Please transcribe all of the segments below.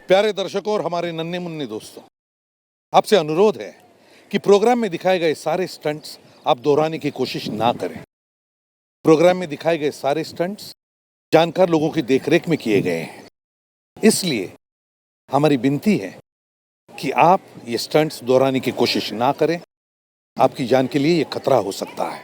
प्यारे दर्शकों और हमारे नन्हे मुन्ने दोस्तों, आपसे अनुरोध है कि प्रोग्राम में दिखाए गए सारे स्टंट्स आप दोहराने की कोशिश ना करें। प्रोग्राम में दिखाए गए सारे स्टंट्स जानकार लोगों की देखरेख में किए गए हैं, इसलिए हमारी विनती है कि आप ये स्टंट्स दोहराने की कोशिश ना करें। आपकी जान के लिए ये खतरा हो सकता है।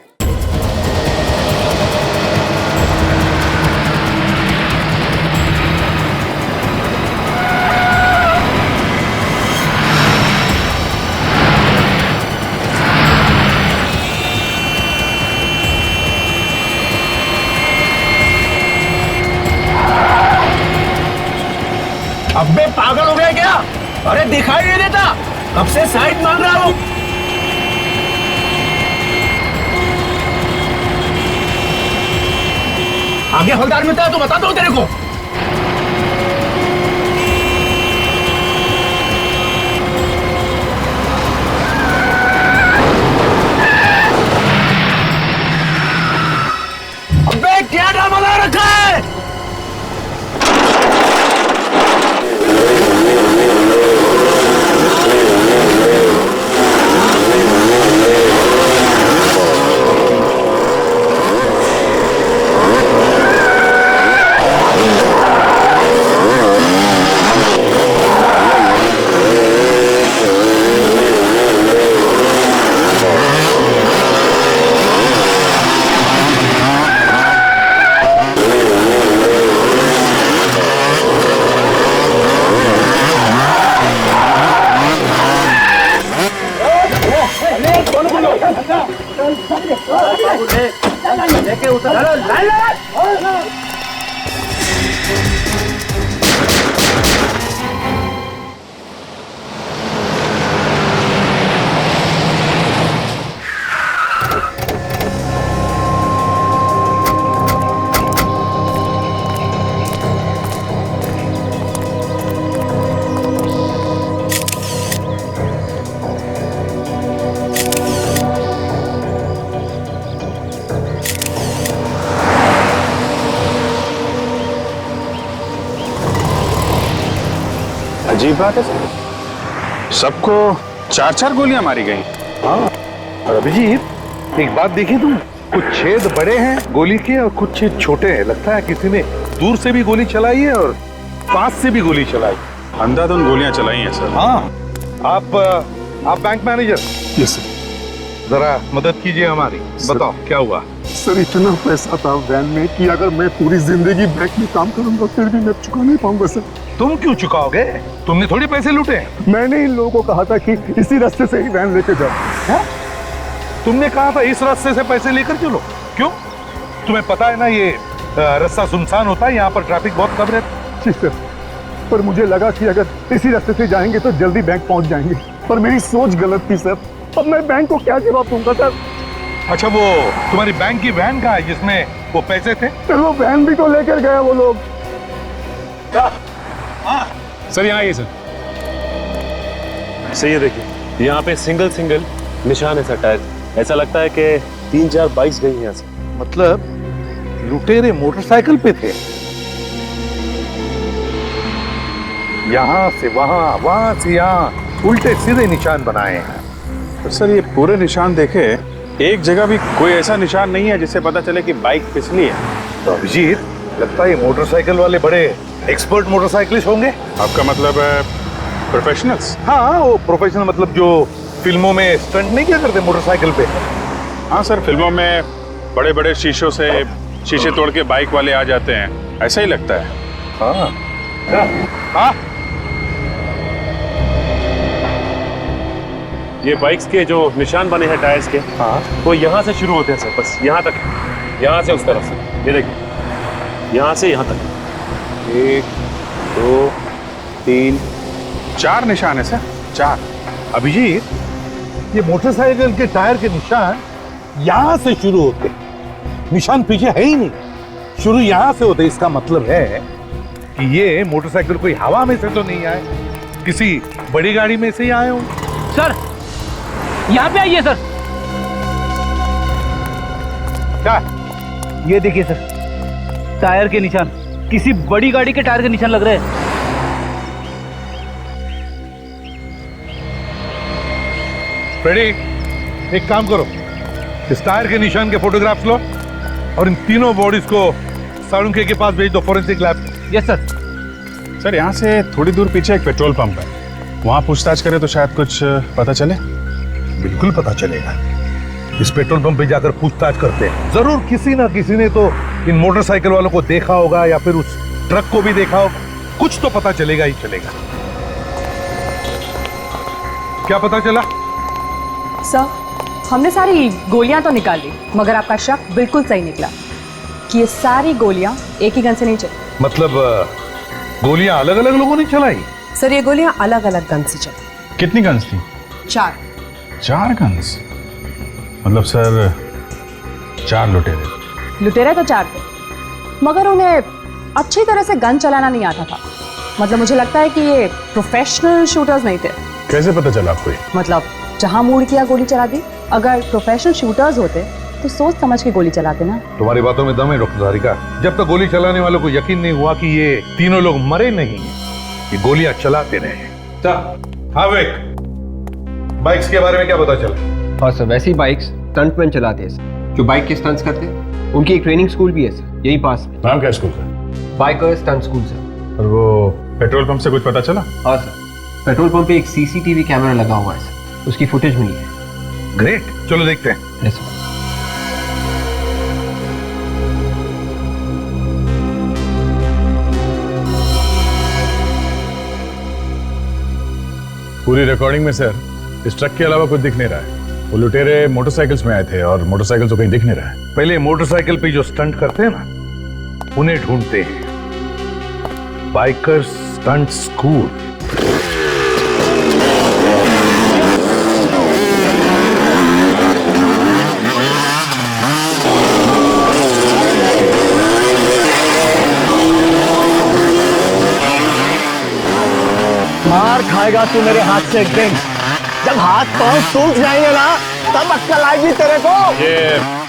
अबे पागल हो गया क्या? अरे दिखाई नहीं देता, कब से साइड मांग रहा हूं। आगे हवलदार मिलता है तो बता दो तेरे को। अबे क्या ड्रामा लगा रखा है? लेके उतर। अजीब बात है सर, सबको 4-4 गोलियां मारी गई। हाँ, और अभिजीत एक बात देखी तुम, कुछ छेद बड़े हैं गोली के और कुछ छेद छोटे हैं। लगता है किसी ने दूर से भी गोली चलाई है और पास से भी गोली चलाई। अंधाधुंध गोलियां चलाई हैं सर। हाँ, आप बैंक मैनेजर, यस सर। जरा मदद कीजिए हमारी। बताओ क्या हुआ? सर इतना पैसा था वैन में कि अगर मैं पूरी जिंदगी बैंक में काम करूंगा फिर भी मैं चुका नहीं पाऊंगा सर। तुम क्यों चुकाओगे? तुमने थोड़ी पैसे लूटे। मैंने इन लोगों को कहा था कि इसी रास्ते से ही वैन लेके जाओ। है? तुमने कहा था इस रास्ते से पैसे लेकर चलो। क्यों? तुम्हें पता है ना ये रास्ता सुनसान होता है, यहाँ पर ट्रैफिक बहुत कम रहता है। जी सर, पर मुझे लगा कि अगर इसी रास्ते से जाएंगे तो जल्दी बैंक पहुंच जाएंगे, पर मेरी सोच गलत थी सर। अब मैं बैंक को क्या जवाब दूंगा सर? अच्छा, वो तुम्हारी बैंक की वैन कहाँ है जिसमें वो पैसे थे? सर वो वैन भी तो लेकर गया वो लोग। सर यहाँ आइए सर। सही है, देखिए यहाँ पे सिंगल निशान है सर टायर। ऐसा लगता है कि 3-4 बाइक्स गई हैं यहाँ से। मतलब लुटेरे मोटरसाइकिल पे थे, यहाँ से वहां, वहां से यहाँ, उल्टे सीधे निशान बनाए हैं। तो सर ये पूरे निशान देखे, एक जगह भी कोई ऐसा निशान नहीं है जिससे पता चले कि बाइक फिसली है। तो अभिजीत, लगता है ये मोटरसाइकिल वाले बड़े एक्सपर्ट मोटरसाइकिलिस्ट होंगे। आपका मतलब है प्रोफेशनल्स? हाँ, वो प्रोफेशनल मतलब जो फिल्मों में स्टंट नहीं किया करते मोटरसाइकिल पे। हाँ सर, फिल्मों में बड़े बड़े शीशों से शीशे तोड़ के बाइक वाले आ जाते हैं, ऐसा ही लगता है। हाँ हाँ, ये बाइक्स के जो निशान बने हैं टायर्स के, हाँ, वो यहाँ से शुरू होते हैं सर, बस यहाँ तक, यहाँ से उस तरफ से। ये देखिए, यहाँ से यहाँ तक 1, 2, 3, 4 निशान है सर, 4। अभिजीत, ये मोटरसाइकिल के टायर के निशान यहाँ से शुरू होते, निशान पीछे है ही नहीं, शुरू यहाँ से होते। इसका मतलब है कि ये मोटरसाइकिल कोई हवा में से तो नहीं आए, किसी बड़ी गाड़ी में से ही आए हों। सर यहाँ पे आइए सर। क्या? ये देखिए सर, टायर के निशान, किसी बड़ी गाड़ी के टायर के निशान लग रहे हैं। फ्रेडी, एक काम करो, इस टायर के निशान के फोटोग्राफ्स लो और इन तीनों बॉडीज को साळुंखे के पास भेज दो forensic lab. Yes sir. Sir यहाँ से थोड़ी दूर पीछे एक पेट्रोल पंप है, वहाँ पूछताछ करें तो शायद कुछ पता चले। बिल्कुल पता चलेगा। इस पेट्रोल पंप पे जाकर पूछताछ करते हैं, जरूर किसी ना किसी ने तो इन मोटरसाइकिल वालों को देखा होगा या फिर उस ट्रक को भी देखा होगा। कुछ तो पता चलेगा ही चलेगा। क्या पता चला? सर, हमने सारी गोलियां तो निकाल ली, मगर आपका शक बिल्कुल सही निकला कि ये सारी गोलियां एक ही गन से नहीं चली। मतलब गोलियां अलग अलग लोगों ने चलाई? सर, ये गोलियां अलग अलग गन से चली। कितनी गन्स थी? 4। 4 गन्स? मतलब सर 4 लुटेरे? लुटेरे तो 4 थे, मगर उन्हें अच्छी तरह से गन चलाना नहीं आता था। मतलब मुझे लगता है कि ये प्रोफेशनल शूटर्स नहीं थे। कैसे पता चला आपको? मतलब जहां मूड किया गोली चला दी। अगर प्रोफेशनल शूटर्स होते तो सोच समझ के गोली चलाते ना। तुम्हारी बातों में दम है डॉक्टर धारिका। जब तक गोली चलाने वालों को यकीन नहीं हुआ कि ये तीनों लोग मरे नहीं, ये गोलियां चलाते रहे। हाँ विक, बाइक्स के बारे में क्या पता चला? और सर वैसी बाइक्स स्टंटमैन चलाते हैं सर, जो बाइक के स्टंट्स करते हैं। उनकी एक ट्रेनिंग स्कूल भी है सर, यही पास में। नाम क्या स्कूल का? Biker stunt school sir. और वो पेट्रोल पंप से कुछ पता चला? हाँ सर, पेट्रोल पंप पे एक सीसीटीवी कैमरा लगा हुआ है सर, उसकी फुटेज मिली है। ग्रेट, चलो देखते हैं। Yes sir. पूरी रिकॉर्डिंग में सर इस ट्रक के अलावा कुछ दिख नहीं रहा है। वो लुटेरे मोटरसाइकिल्स में आए थे और मोटरसाइकिल तो कहीं दिख नहीं रहा है। पहले मोटरसाइकिल पे जो स्टंट करते हैं ना, उन्हें ढूंढते हैं। Biker stunt school. मार खाएगा तू मेरे हाथ से एक दिन। जब हाथ पांव टूट जाएंगे ना, तब अक्कल आएगी तेरे को। ये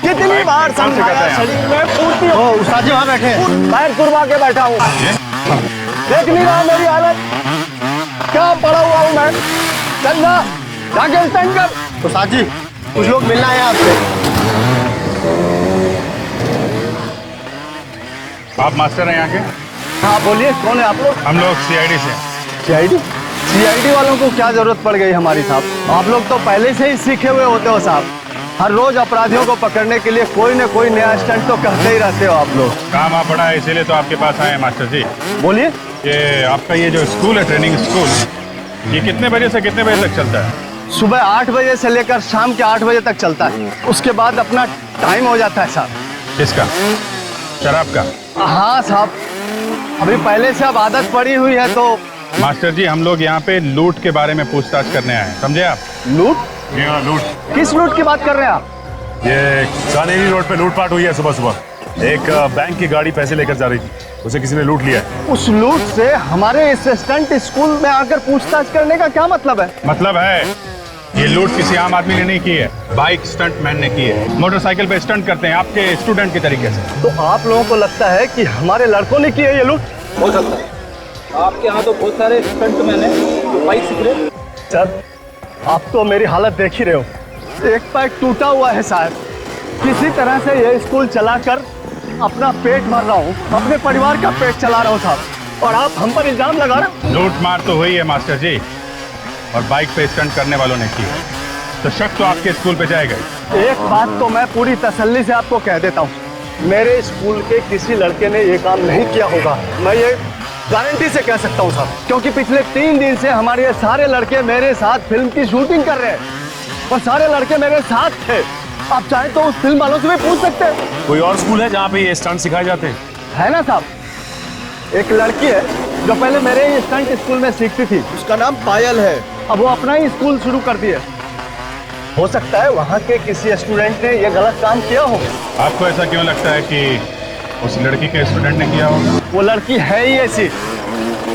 कितनी बार समझाया, शरीर में पूर्ति हो। उस्ताद जी वहाँ बैठे, पैर कुरवा के बैठा हूँ। देख नहीं रहा मेरी हालत, क्या पड़ा हुआ हूँ मैं। चल ना, जाके स्टैंड कर। उस्ताद जी, कुछ लोग मिलना है आपसे। आप मास्टर हैं यहाँ के? हाँ बोलिए, कौन है आप लोग? हम लोग सीआईडी से हैं। सीआईडी वालों को क्या जरूरत पड़ गई हमारी साहब? आप लोग तो पहले से ही सीखे हुए होते हो साहब। हर रोज अपराधियों को पकड़ने के लिए कोई न कोई नया स्टंट तो करते ही रहते हो आप लोग। काम आप पड़ा है इसीलिए तो आपके पास आए हैं मास्टर जी। बोलिए। ये आपका ये जो स्कूल है, ट्रेनिंग स्कूल, ये कितने बजे से कितने बजे तक चलता है? सुबह 8 बजे से लेकर शाम के 8 बजे तक चलता है। उसके बाद अपना टाइम हो जाता है साहब। किसका? शराब का? हाँ साहब, अभी पहले से अब आदत पड़ी हुई है तो। मास्टर जी, हम लोग यहाँ पे लूट के बारे में पूछताछ करने आए हैं, समझे आप? लूट? हाँ, लूट। किस लूट की बात कर रहे हैं आप? ये कानेरी रोड पे लूटपाट हुई है सुबह सुबह। एक बैंक की गाड़ी पैसे लेकर जा रही थी, उसे किसी ने लूट लिया है। उस लूट से हमारे इस स्टंट स्कूल में आकर पूछताछ करने का क्या मतलब है? मतलब है ये लूट किसी आम आदमी ने नहीं की है, बाइक स्टंट मैन ने की है। मोटरसाइकिल पे स्टंट करते हैं आपके स्टूडेंट के तरीके से। तो आप लोगों को लगता है कि हमारे लड़कों ने की है ये लूट? हो सकता है, आपके यहाँ तो बहुत सारे स्टंटमैन हैं जो बाइक सीख रहे। सर, आप तो मेरी हालत देख ही रहे हो, एक पैर टूटा हुआ है साहब। किसी तरह से ये स्कूल चलाकर अपना पेट भर रहा हूँ, अपने परिवार का पेट चला रहा हूँ साहब, और आप हम पर इल्जाम लगा रहे हो। लूट मार तो हुई है मास्टर जी, और बाइक पे स्टंट करने वालों ने की है, तो शक तो आपके स्कूल पे जाएगा ही। एक बात तो मैं पूरी तसल्ली से आपको कह देता हूँ, मेरे स्कूल के किसी लड़के ने ये काम नहीं किया होगा। मैं ये गारंटी से कह सकता हूँ साहब, क्योंकि पिछले 3 दिन से हमारे ये सारे लड़के मेरे साथ फिल्म की शूटिंग कर रहे हैं, और सारे लड़के मेरे साथ थे। आप चाहे तो उस फिल्म वालों से भी पूछ सकते हैं। कोई और स्कूल है जहाँ पे ये स्टंट सिखाए जाते हैं? है ना साहब, एक लड़की है जो पहले मेरे ही स्टंट स्कूल में सीखती थी, उसका नाम पायल है। अब वो अपना ही स्कूल शुरू कर दिया। हो सकता है वहाँ के किसी स्टूडेंट ने ये गलत काम किया हो। आपको ऐसा क्यों लगता है कि उस लड़की के स्टूडेंट ने किया होगा? वो लड़की है ही ऐसी,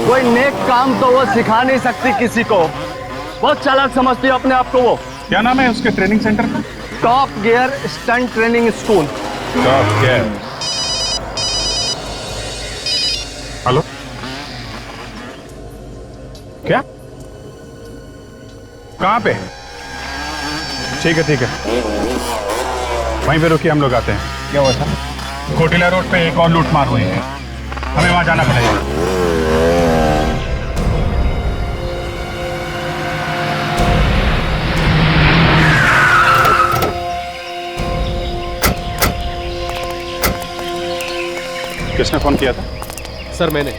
कोई नेक काम तो वो सिखा नहीं सकती किसी को। बहुत चालाक समझती है अपने आप को वो। क्या नाम है उसके ट्रेनिंग सेंटर का? Top gear stunt training school. Top gear. Hello, क्या? कहाँ पे? ठीक है वहीं पे रुकिए, हम लोग आते हैं। क्या हुआ था? कोटिला रोड पे एक और लूट मार हुई है, हमें वहां जाना पड़ेगा। किसने फोन किया था? सर मैंने।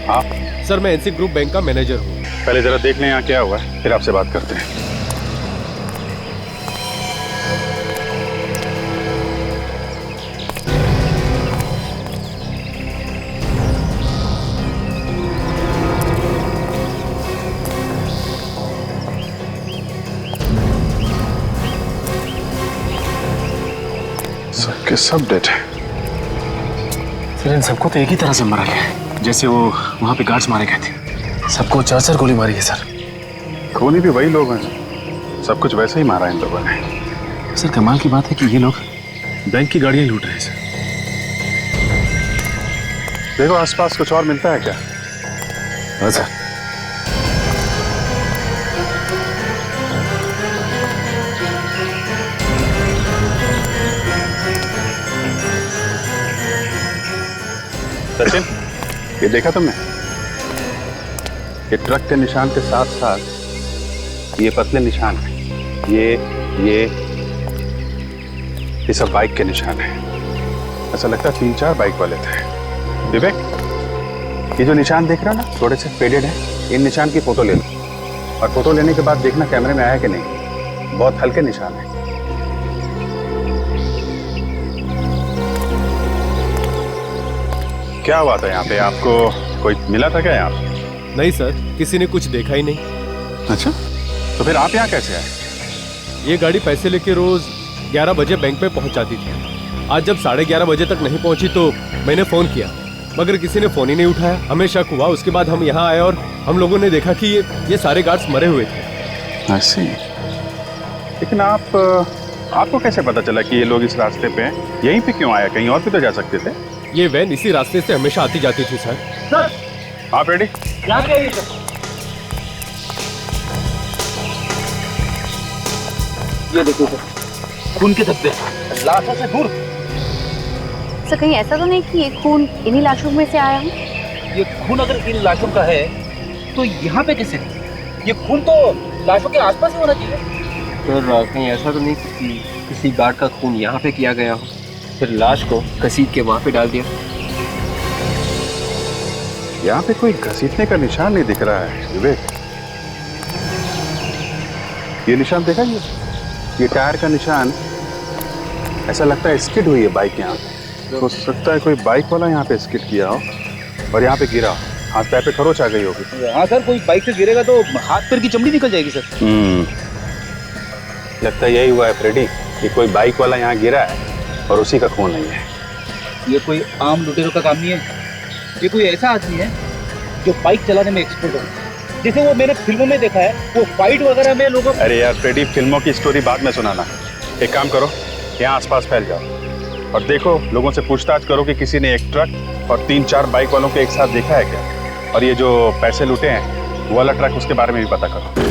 आप? सर मैं एनसी ग्रुप बैंक का मैनेजर हूँ। पहले जरा देख लें यहाँ क्या हुआ है, फिर आपसे बात करते हैं। सबके सब डेड है। फिर इन सबको तो एक ही तरह से मारा गया है, जैसे वो वहाँ पे गार्ड्स मारे गए थे। सबको 4-4 गोली मारी है सर। खूनी भी वही लोग हैं, सब कुछ वैसे ही मारा इन लोगों ने। सर कमाल की बात है कि ये लोग बैंक की गाड़ियाँ लूट रहे हैं सर। देखो आसपास कुछ और मिलता है क्या? हाँ सर। सचिन, ये देखा तुमने? ये ट्रक के निशान के साथ साथ ये पतले निशान हैं। ये सब बाइक के निशान हैं। ऐसा लगता है 3-4 बाइक वाले थे। विवेक, ये जो निशान देख रहा ना, थोड़े से फेडेड है, इन निशान की फोटो ले लो और फोटो लेने के बाद देखना कैमरे में आया कि नहीं। बहुत हल्के निशान है। क्या हुआ था यहाँ पे? आपको कोई मिला था क्या यहाँ? नहीं सर, किसी ने कुछ देखा ही नहीं। अच्छा, तो फिर आप यहाँ कैसे आए? ये गाड़ी पैसे लेके रोज 11 बजे बैंक में पहुंच जाती थी। आज जब 11:30 बजे तक नहीं पहुंची तो मैंने फोन किया, मगर किसी ने फोन ही नहीं उठाया। हमें शक हुआ, उसके बाद हम यहाँ आए और हम लोगों ने देखा कि ये सारे गार्ड्स मरे हुए थे। ऐसे? लेकिन आपको कैसे पता चला कि ये लोग इस रास्ते पे हैं? यहीं पे क्यों आया? कहीं और भी तो जा सकते थे। ये वैन इसी रास्ते से हमेशा आती जाती थी सर। आप रेडी? ये देखो सर, खून के धब्बे लाशों से दूर। सर कहीं ऐसा तो नहीं कि ये खून इन्हीं लाशों में से आया हो? ये खून अगर इन लाशों का है तो यहाँ पे कैसे? ये खून तो लाशों के आसपास ही होना चाहिए। सर कहीं ऐसा तो नहीं कि किसी गार्ड का खून यहाँ पे किया गया हो, फिर लाश को घसीट के वहाँ पे डाल दिया? यहाँ पे कोई घसीटने का निशान नहीं दिख रहा है विवेक। ये निशान देखा? ये टायर का निशान, ऐसा लगता है स्किड हुई है बाइक यहाँ पे। हो सकता है कोई बाइक वाला यहाँ पे स्किड किया हो और यहाँ पे गिरा हो, हाथ पैर पे खरोच आ गई होगी। हाँ सर, कोई बाइक से गिरेगा तो हाथ पैर की चमड़ी निकल जाएगी सर। लगता है यही हुआ है फ्रेडी, कि कोई बाइक वाला यहाँ गिरा है और उसी का खून नहीं है। ये कोई आम लुटेरों का काम नहीं है, ये कोई ऐसा आदमी है जो बाइक चलाने में एक्सपर्ट हो। जैसे वो मैंने फिल्मों में देखा है, वो फाइट वगैरह में लोगों। अरे यार फ्रेडी, फिल्मों की स्टोरी बाद में सुनाना। एक काम करो, यहाँ आसपास फैल जाओ और देखो, लोगों से पूछताछ करो कि किसी ने एक ट्रक और 3-4 बाइक वालों को एक साथ देखा है क्या। और ये जो पैसे लूटे हैं वो वाला ट्रक, उसके बारे में भी पता करो।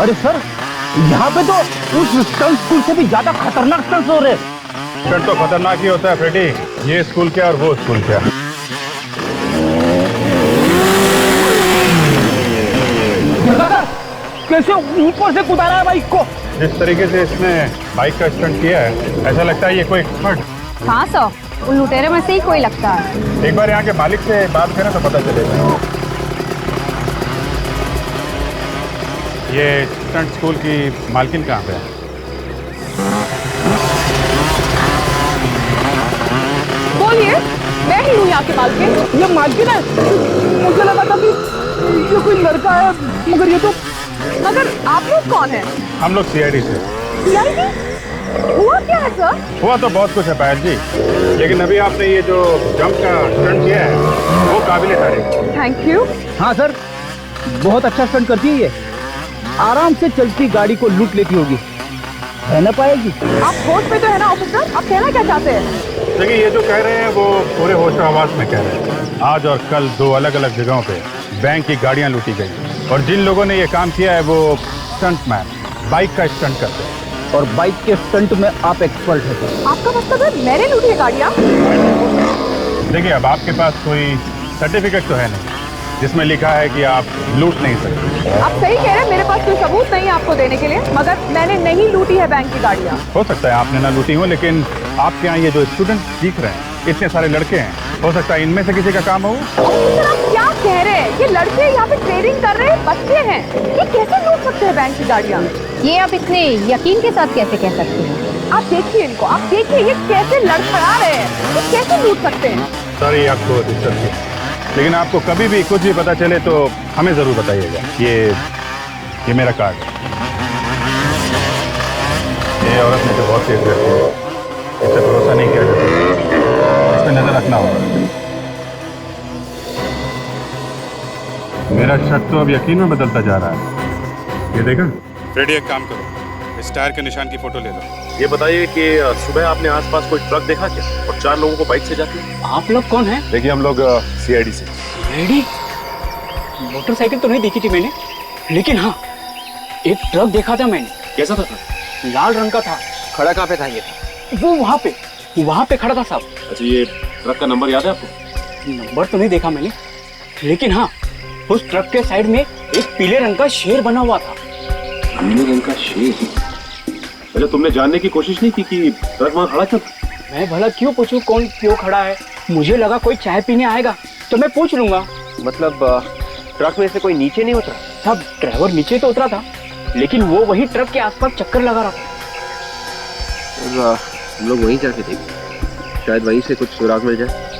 अरे सर, यहाँ पे तो उस स्टंट स्कूल से भी ज्यादा खतरनाक स्टंट्स हो रहे हैं। स्टंट तो खतरनाक ही होता है फ्रेडी, ये स्कूल क्या और वो स्कूल क्या। कैसे ऊपर से कुदारा है बाइक को? जिस तरीके से इसने बाइक का स्टंट किया है, ऐसा लगता है ये कोई एक्सपर्ट। हाँ सर, उन लुटेरे में से ही कोई लगता है। एक बार यहाँ के मालिक से बात करें तो पता चलेगा। ये स्टंट स्कूल की मालकिन कहाँ पे है? बोलिए, मैं ही हूँ यहाँ की मालकिन। ये मालकिन है? मुझे लगा था कि ये कोई लड़का है, मगर ये तो। मगर आप लोग कौन हैं? हम लोग CID से। CID? हुआ क्या है सर? हुआ तो बहुत कुछ है पायल जी, लेकिन अभी आपने ये जो जंप का स्टंट किया है वो काबिल तारीफ। Thank you. हाँ सर, बहुत अच्छा स्टंट करती है ये। आराम से चलती गाड़ी को लूट लेती होगी, है ना पायल जी? आप होश में तो है ना ऑफिसर? आप कहना क्या चाहते हैं? देखिए, ये जो कह रहे हैं वो पूरे होश आवाज में कह रहे हैं। आज और कल 2 अलग-अलग जगहों पे बैंक की गाड़ियां लूटी गई और जिन लोगों ने ये काम किया है वो स्टंटमैन, बाइक का स्टंट करते हैं। और बाइक के स्टंट में आप एक्सपर्ट हैं सर। आपका मतलब है मैंने लूटी है गाड़ियाँ? देखिए, अब आपके पास कोई सर्टिफिकेट तो है नहीं जिसमें लिखा है कि आप लूट नहीं सकते। आप सही कह रहे हैं, मेरे पास कोई सबूत नहीं है आपको देने के लिए, मगर मैंने नहीं लूटी है बैंक की गाड़ियाँ। हो सकता है आपने ना लूटी हो, लेकिन आपके यहाँ ये जो स्टूडेंट सीख रहे हैं, इतने सारे लड़के हैं, हो सकता है इनमें से किसी का काम हो। सर आप क्या कह रहे हैं? ये लड़के यहाँ पे ट्रेनिंग कर रहे हैं, बच्चे हैं, ये कैसे लूट सकते हैं बैंक की गाड़ियाँ? ये आप इतने यकीन के साथ कैसे कह सकते हैं? आप देखिए इनको, आप देखिए ये कैसे लड़खड़ा रहे हैं, ये कैसे लूट सकते हैं? सॉरी आपको डिस्टर्ब किया, लेकिन आपको कभी भी कुछ भी पता चले तो हमें जरूर बताइएगा। ये मेरा कार्ड है। ये औरत में से बहुत तेज रहती है, इस पे भरोसा नहीं किया जा सकता, इस पे नजर रखना होगा। मेरा शक तो अब यकीन में बदलता जा रहा है। ये देखा फ्रेडी, एक काम करो, इस टायर के निशान की फोटो ले लो। ये बताइए कि सुबह आपने आसपास कोई ट्रक देखा क्या, और 4 लोगों को बाइक से जाते? आप लोग कौन हैं? देखिए, हम लोग CID से। रेडी? मोटरसाइकिल तो नहीं देखी थी मैंने, लेकिन हाँ एक ट्रक देखा था मैंने। कैसा था ट्रक? लाल रंग का था। खड़ा कहाँ पे था ये? वो वहाँ पे खड़ा था साहब। अच्छा, ये ट्रक का नंबर याद है आपको? नंबर तो नहीं देखा मैंने, लेकिन हाँ उस ट्रक के साइड में एक पीले रंग का शेर बना हुआ था। पीले रंग का शेर? पहले तुमने जानने की कोशिश नहीं की कि ट्रक वहाँ खड़ा क्यों था? मैं भला क्यों पूछूं कौन क्यों खड़ा है? मुझे लगा कोई चाय पीने आएगा तो मैं पूछ लूंगा। मतलब ट्रक में से कोई नीचे नहीं उतरा? साहब ड्राइवर नीचे तो उतरा था, लेकिन वो वही ट्रक के आसपास चक्कर लगा रहा था। हम लोग वहीं जाके देखें, शायद वहीं से कुछ सुराग मिल जाए।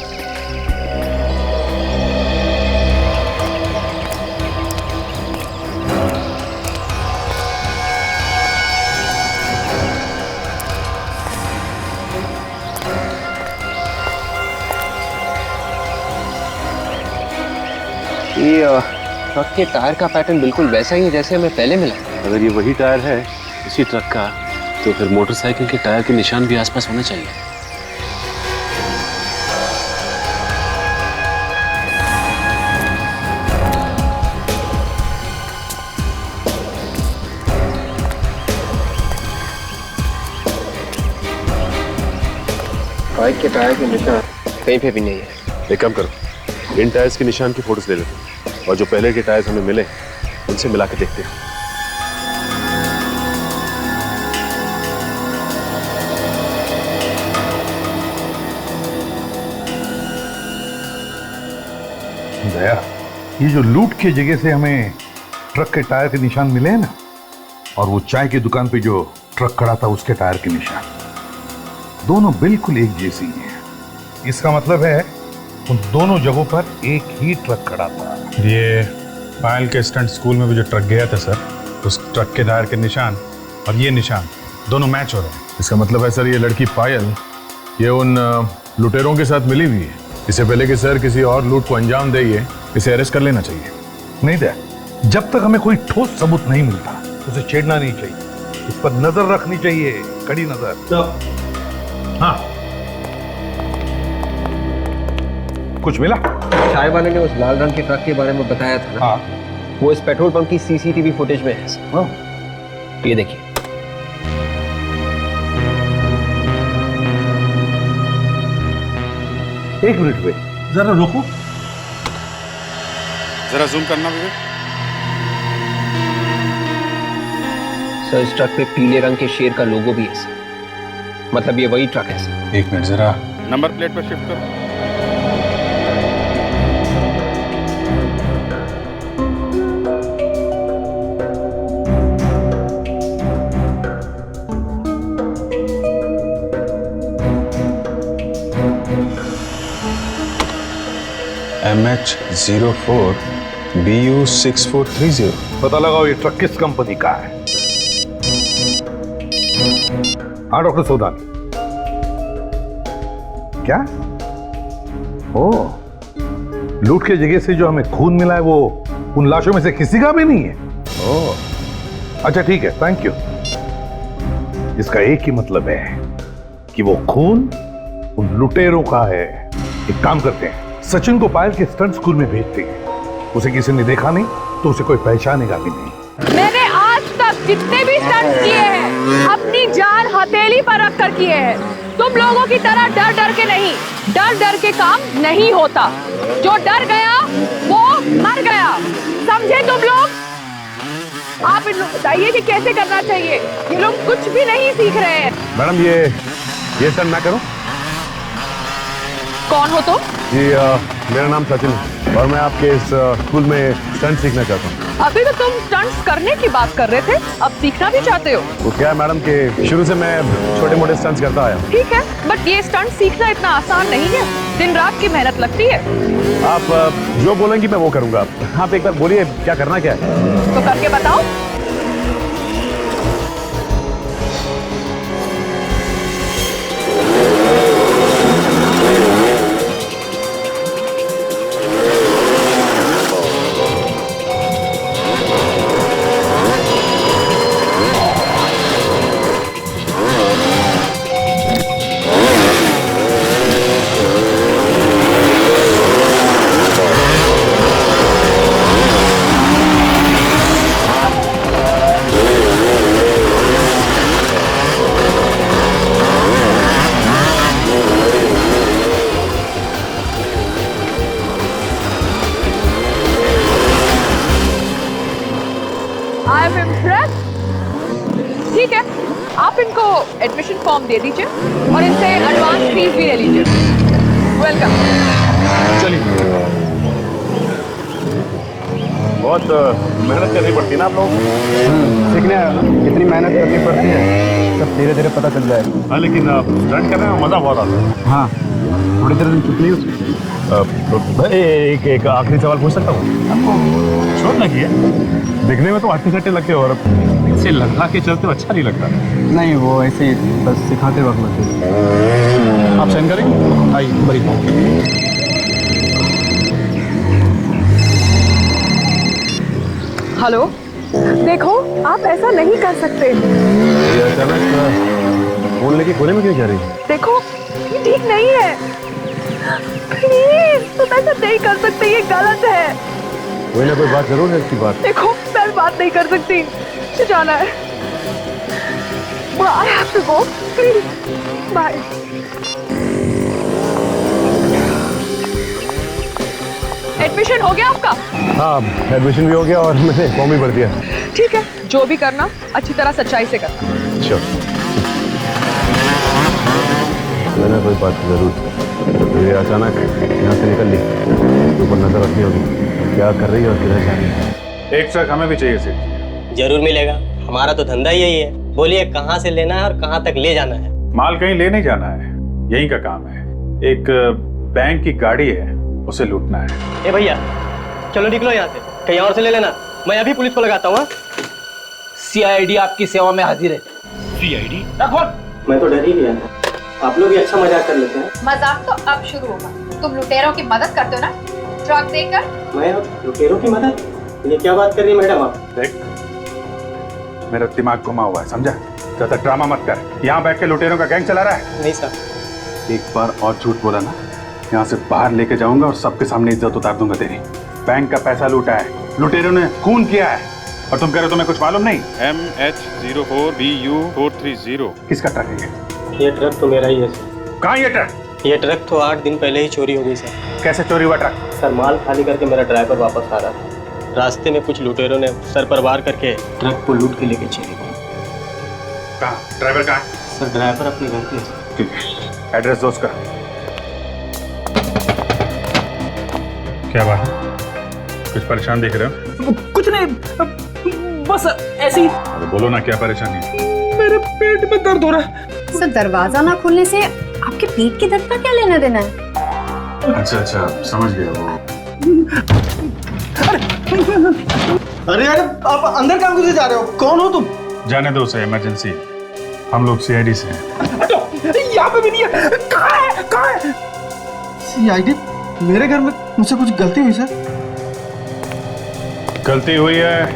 ये ट्रक के टायर का पैटर्न बिल्कुल वैसा ही है जैसे हमें पहले मिला। अगर ये वही टायर है इसी ट्रक का, तो फिर मोटरसाइकिल के टायर के निशान भी आसपास होने चाहिए। बाइक के टायर के निशान कहीं पे भी नहीं है। एक काम करो, इन टायर्स के निशान की फोटोज ले लेते हैं और जो पहले के टायर्स हमें मिले उनसे मिला के देखते हैं। दया, ये जो लूट की जगह से हमें ट्रक के टायर के निशान मिले हैं ना, और वो चाय की दुकान पे जो ट्रक खड़ा था उसके टायर के निशान, दोनों बिल्कुल एक जैसी हैं। इसका मतलब है उन दोनों जगहों पर एक ही ट्रक खड़ा था। ये पायल के स्टंट स्कूल में भी जो ट्रक गया था सर, उस ट्रक के टायर के निशान और ये निशान दोनों मैच हो रहे हैं। इसका मतलब है सर, ये लड़की पायल ये उन लुटेरों के साथ मिली हुई है। इससे पहले कि सर किसी और लूट को अंजाम दे, इसे अरेस्ट कर लेना चाहिए। नहीं दया, जब तक हमें कोई ठोस सबूत नहीं मिलता उसे छेड़ना नहीं चाहिए, इस पर नजर रखनी चाहिए, कड़ी नजर। हाँ, कुछ मिला? चाय वाले ने उस लाल रंग के ट्रक के बारे में बताया था ना? हाँ। वो इस पेट्रोल पंप की CCTV फुटेज में है। हाँ। ये देखिए। एक मिनट वे, जरा रुको, जरा जूम करना विवेक। सर इस ट्रक पे पीले रंग के शेर का लोगो भी है सर। मतलब ये वही ट्रक है सर। एक मिनट, जरा नंबर प्लेट पर शिफ्ट करो। MH04 BU 6430। पता लगाओ ये ट्रक किस कंपनी का है। हाँ डॉक्टर सोदानी। क्या? ओ, लूट के जगह से जो हमें खून मिला है वो उन लाशों में से किसी का भी नहीं है। ओ, अच्छा ठीक है, थैंक यू। इसका एक ही मतलब है कि वो खून उन लुटेरों का है। एक काम करते हैं, सचिन को पायल के स्टंट स्कूल में भेजते हैं। उसे किसी ने देखा नहीं तो उसे कोई पहचानेगा भी नहीं। मैंने आज तक जितने भी स्टंट किए हैं अपनी जान हथेली पर रख कर किए हैं। तुम लोगों की तरह डर डर के नहीं, डर डर के काम नहीं होता। जो डर गया वो मर गया, समझे तुम लोग? आप इन लोग बताइए कि कैसे करना चाहिए। ये लोग कुछ भी नहीं सीख रहे हैं। मैडम ये स्टंट मैं करूं? कौन हो तुम? जी मेरा नाम सचिन है और मैं आपके इस स्कूल में स्टंट सीखना चाहता हूँ। अभी तो तुम स्टंट्स करने की बात कर रहे थे, अब सीखना भी चाहते हो? वो क्या है मैडम कि शुरू से मैं छोटे मोटे स्टंट्स करता आया हूँ। ठीक है, बट ये स्टंट सीखना इतना आसान नहीं है, दिन रात की मेहनत लगती है। आप जो बोलेंगी मैं वो करूँगा। आप एक बार बोलिए क्या करना क्या है? तो करके बताओ। I am impressed. ठीक है, आप इनको एडमिशन फॉर्म दे दीजिए और इनसे एडवांस फीस भी ले लीजिए। वेलकम। चलिए। बहुत मेहनत करनी पड़ती है ना आप लोग सीखने आया ना, कितनी मेहनत करनी पड़ती है सब धीरे धीरे पता चल जाएगा। हाँ लेकिन स्टंट करने में मजा बहुत आता है। हाँ, थोड़ी देर कितनी उसकी। एक आखिरी सवाल पूछ सकता हूँ? आपको चोट लगी है? दिखने में तो हट्टे कट्टे लगते हो और इसे लगा के चलते हो अच्छा नहीं लगता। नहीं, वो ऐसे ही बस सिखाते वक्त लगती। आप साइन करेंगे? आइए बड़ी हेलो, देखो आप ऐसा नहीं कर सकते। फोन लेके कोने में क्यों जा रही है? देखो ये ठीक नहीं है, प्लीज तुम ऐसा नहीं कर सकते, ये गलत है। कोई ना कोई बात जरूर है इसकी बात। देखो मैं बात नहीं कर सकती, मुझे जाना है। I have to go, please. Bye. Admission हो गया आपका? हाँ, एडमिशन भी हो गया और मैंने फॉर्म भी भर दिया। ठीक है, जो भी करना अच्छी तरह सच्चाई से करना। अच्छा, मैंने कोई बात जरूर। ये अचानक यहाँ से निकल ली, ऊपर नजर रखनी होगी क्या कर रही है और किधर जा रही है। एक ट्रक हमें भी चाहिए सिर्फ। जरूर मिलेगा, हमारा तो धंधा यही है। बोलिए कहाँ से लेना है और कहाँ तक ले जाना है? माल कहीं ले नहीं जाना है, यहीं का काम है। एक बैंक की गाड़ी है, उसे लूटना है। ए भैया चलो निकलो यहाँ से, कहीं और से ले लेना। मैं अभी पुलिस को लगाता हूँ। CID आपकी सेवा में हाजिर है। CID? मैं तो डर ही गया था। आप लोग भी अच्छा मजाक कर लेते हैं। मजाक तो अब शुरू होगा। तुम लुटेरों की मदद करते हो ना, ट्रक देकर। मैं लुटेरों की मदद? ये क्या बात कर रही है मैडम आप? देख, मेरा दिमाग घुमा हुआ है, समझा? ज्यादा ड्रामा मत कर। यहाँ बैठ के लुटेरों का गैंग चला रहा है? नहीं सर। एक बार और झूठ बोला ना, यहाँ से बाहर लेके जाऊंगा और सबके सामने इज्जत उतार दूंगा तेरी। बैंक का पैसा लूटा है, लुटेरों ने खून किया है, और तुम कह रहे हो तुम्हें कुछ मालूम नहीं? MH04BU430। किसका ट्रक है ये ट्रक तो मेरा ही है। कहाँ ये ट्रक? ये ट्रक तो 8 दिन पहले ही चोरी हो गई सर। कैसे चोरी हुआ ट्रक? सर माल खाली करके मेरा ड्राइवर वापस आ रहा था, रास्ते में कुछ लुटेरों ने सर पर वार करके ट्रक को लूट के लेके चले गए। कहाँ? ड्राइवर कहाँ? सर ड्राइवर अपने घर पे। ठीक है, एड्रेस दो उसका। क्या बात? कुछ परेशान दिख रहे हो? कुछ नहीं, बस ऐसे ही। अरे बोलो ना, क्या परेशानी है? मेरे पेट में दर्द हो रहा है। सर दरवाजा ना खुलने से आपके पेट के दर्द का क्या लेना देना है? अच्छा, समझ गया वो। अरे यार, आप अंदर काम करके जा रहे हो? कौन हो तुम? जाने दो उसे, इमरजेंसी। हम लोग सीआईडी से हैं। यहाँ पे भी नहीं है। कहाँ है? कहाँ है? सीआईडी? मेरे घर में मुझसे कुछ गलती हुई सर? गलती हुई है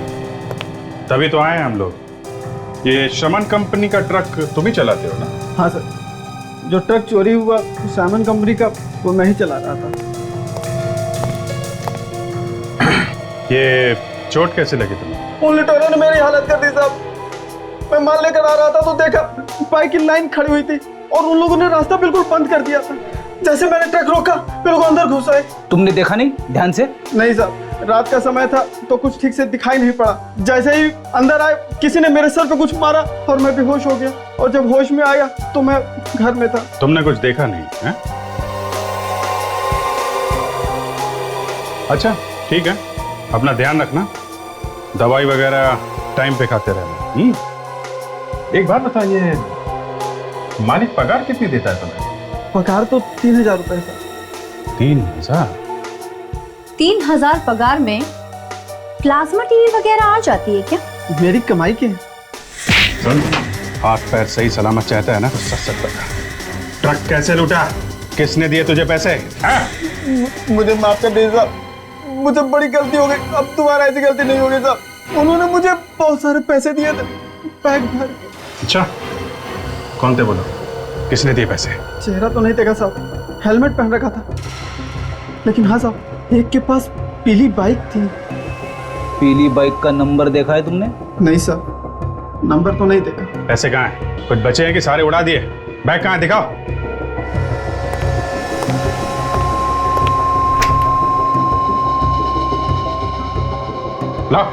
तभी तो आए हैं हम लोग। ये श्रमण कंपनी का ट्रक तुम ही चलाते हो ना? हाँ सर, जो ट्रक चोरी हुआ सामान कंपनी का वो मैं ही चला रहा था। ये चोट कैसे लगी तुम्हें? उन लुटेरों ने मेरी हालत कर दी साहब। मैं माल लेकर आ रहा था तो देखा बाइक की लाइन खड़ी हुई थी और उन लोगों ने रास्ता बिल्कुल बंद कर दिया था। जैसे मैंने ट्रक रोका फिर वो अंदर घुस आए। तुमने देखा नहीं ध्यान से? नहीं साहब, रात का समय था तो कुछ ठीक से दिखाई नहीं पड़ा। जैसे ही अंदर आए किसी ने मेरे सर पे कुछ मारा और मैं बेहोश हो गया और जब होश में आया तो मैं घर में था। तुमने कुछ देखा नहीं है? अच्छा ठीक है, अपना ध्यान रखना, दवाई वगैरह टाइम पे खाते रहना। एक बात बताइए, मालिक पगार कितनी देता है तुम्हें? पगार तो 3000 रुपए सर। 3000? 3000 पगार में प्लाज्मा टीवी वगैरह आ जाती है क्या? मेरी कमाई की है। सुन, हाथ पैर सही सलामत चाहता है ना तो सच सच बता, ट्रक कैसे लूटा? किसने दिए तुझे पैसे? मुझे माफ कर दीजिए साहब, मुझे बड़ी गलती हो गई। अब दोबारा ऐसी गलती नहीं होगी साहब। उन्होंने मुझे बहुत सारे पैसे दिए थे बैग भर। अच्छा, कौन थे बोलो, किसने दिए पैसे? चेहरा तो नहीं देखा साहब, हेलमेट पहन रखा था। लेकिन हाँ साहब, एक के पास पीली बाइक थी। पीली बाइक का नंबर देखा है तुमने? नहीं साहब, नंबर तो नहीं देखा। पैसे कहाँ हैं? कुछ बचे हैं कि सारे उड़ा दिए? बैग कहाँ है, दिखाओ। लाओ।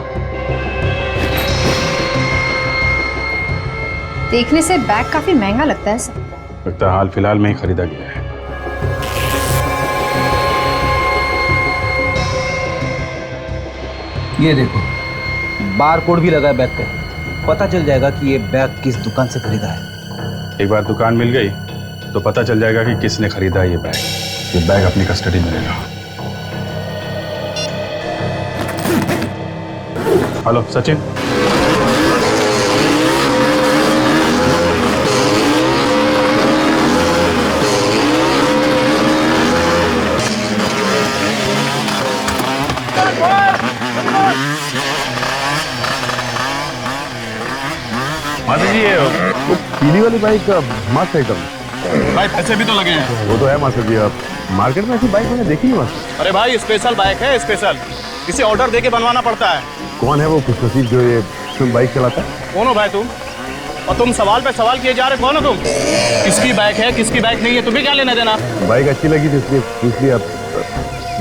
देखने से बैग काफी महंगा लगता है सर। लगता है हाल फिलहाल में ही खरीदा गया है। ये देखो, बार कोड भी लगा है बैग पे। पता चल जाएगा कि ये बैग किस दुकान से खरीदा है। एक बार दुकान मिल गई तो पता चल जाएगा कि किसने खरीदा है ये बैग। ये बैग अपनी कस्टडी में रहेगा। हेलो सचिन, माता जी ये वो पीली वाली बाइक मस्त है एकदम। भाई पैसे भी तो लगे हैं। वो तो है मास्टर जी, अब मार्केट में ऐसी बाइक मैंने देखी नहीं मास्टर। अरे भाई स्पेशल बाइक है, स्पेशल, इसे ऑर्डर देके बनवाना पड़ता है। कौन है वो खुशनसीब जो ये बाइक चलाता है? कौन हो भाई तुम? और तुम सवाल पे सवाल किए जा रहे, कौन हो तुम? किसकी बाइक है किसकी बाइक नहीं है, तुम्हें क्या लेना देना? बाइक अच्छी लगी थी इसलिए अब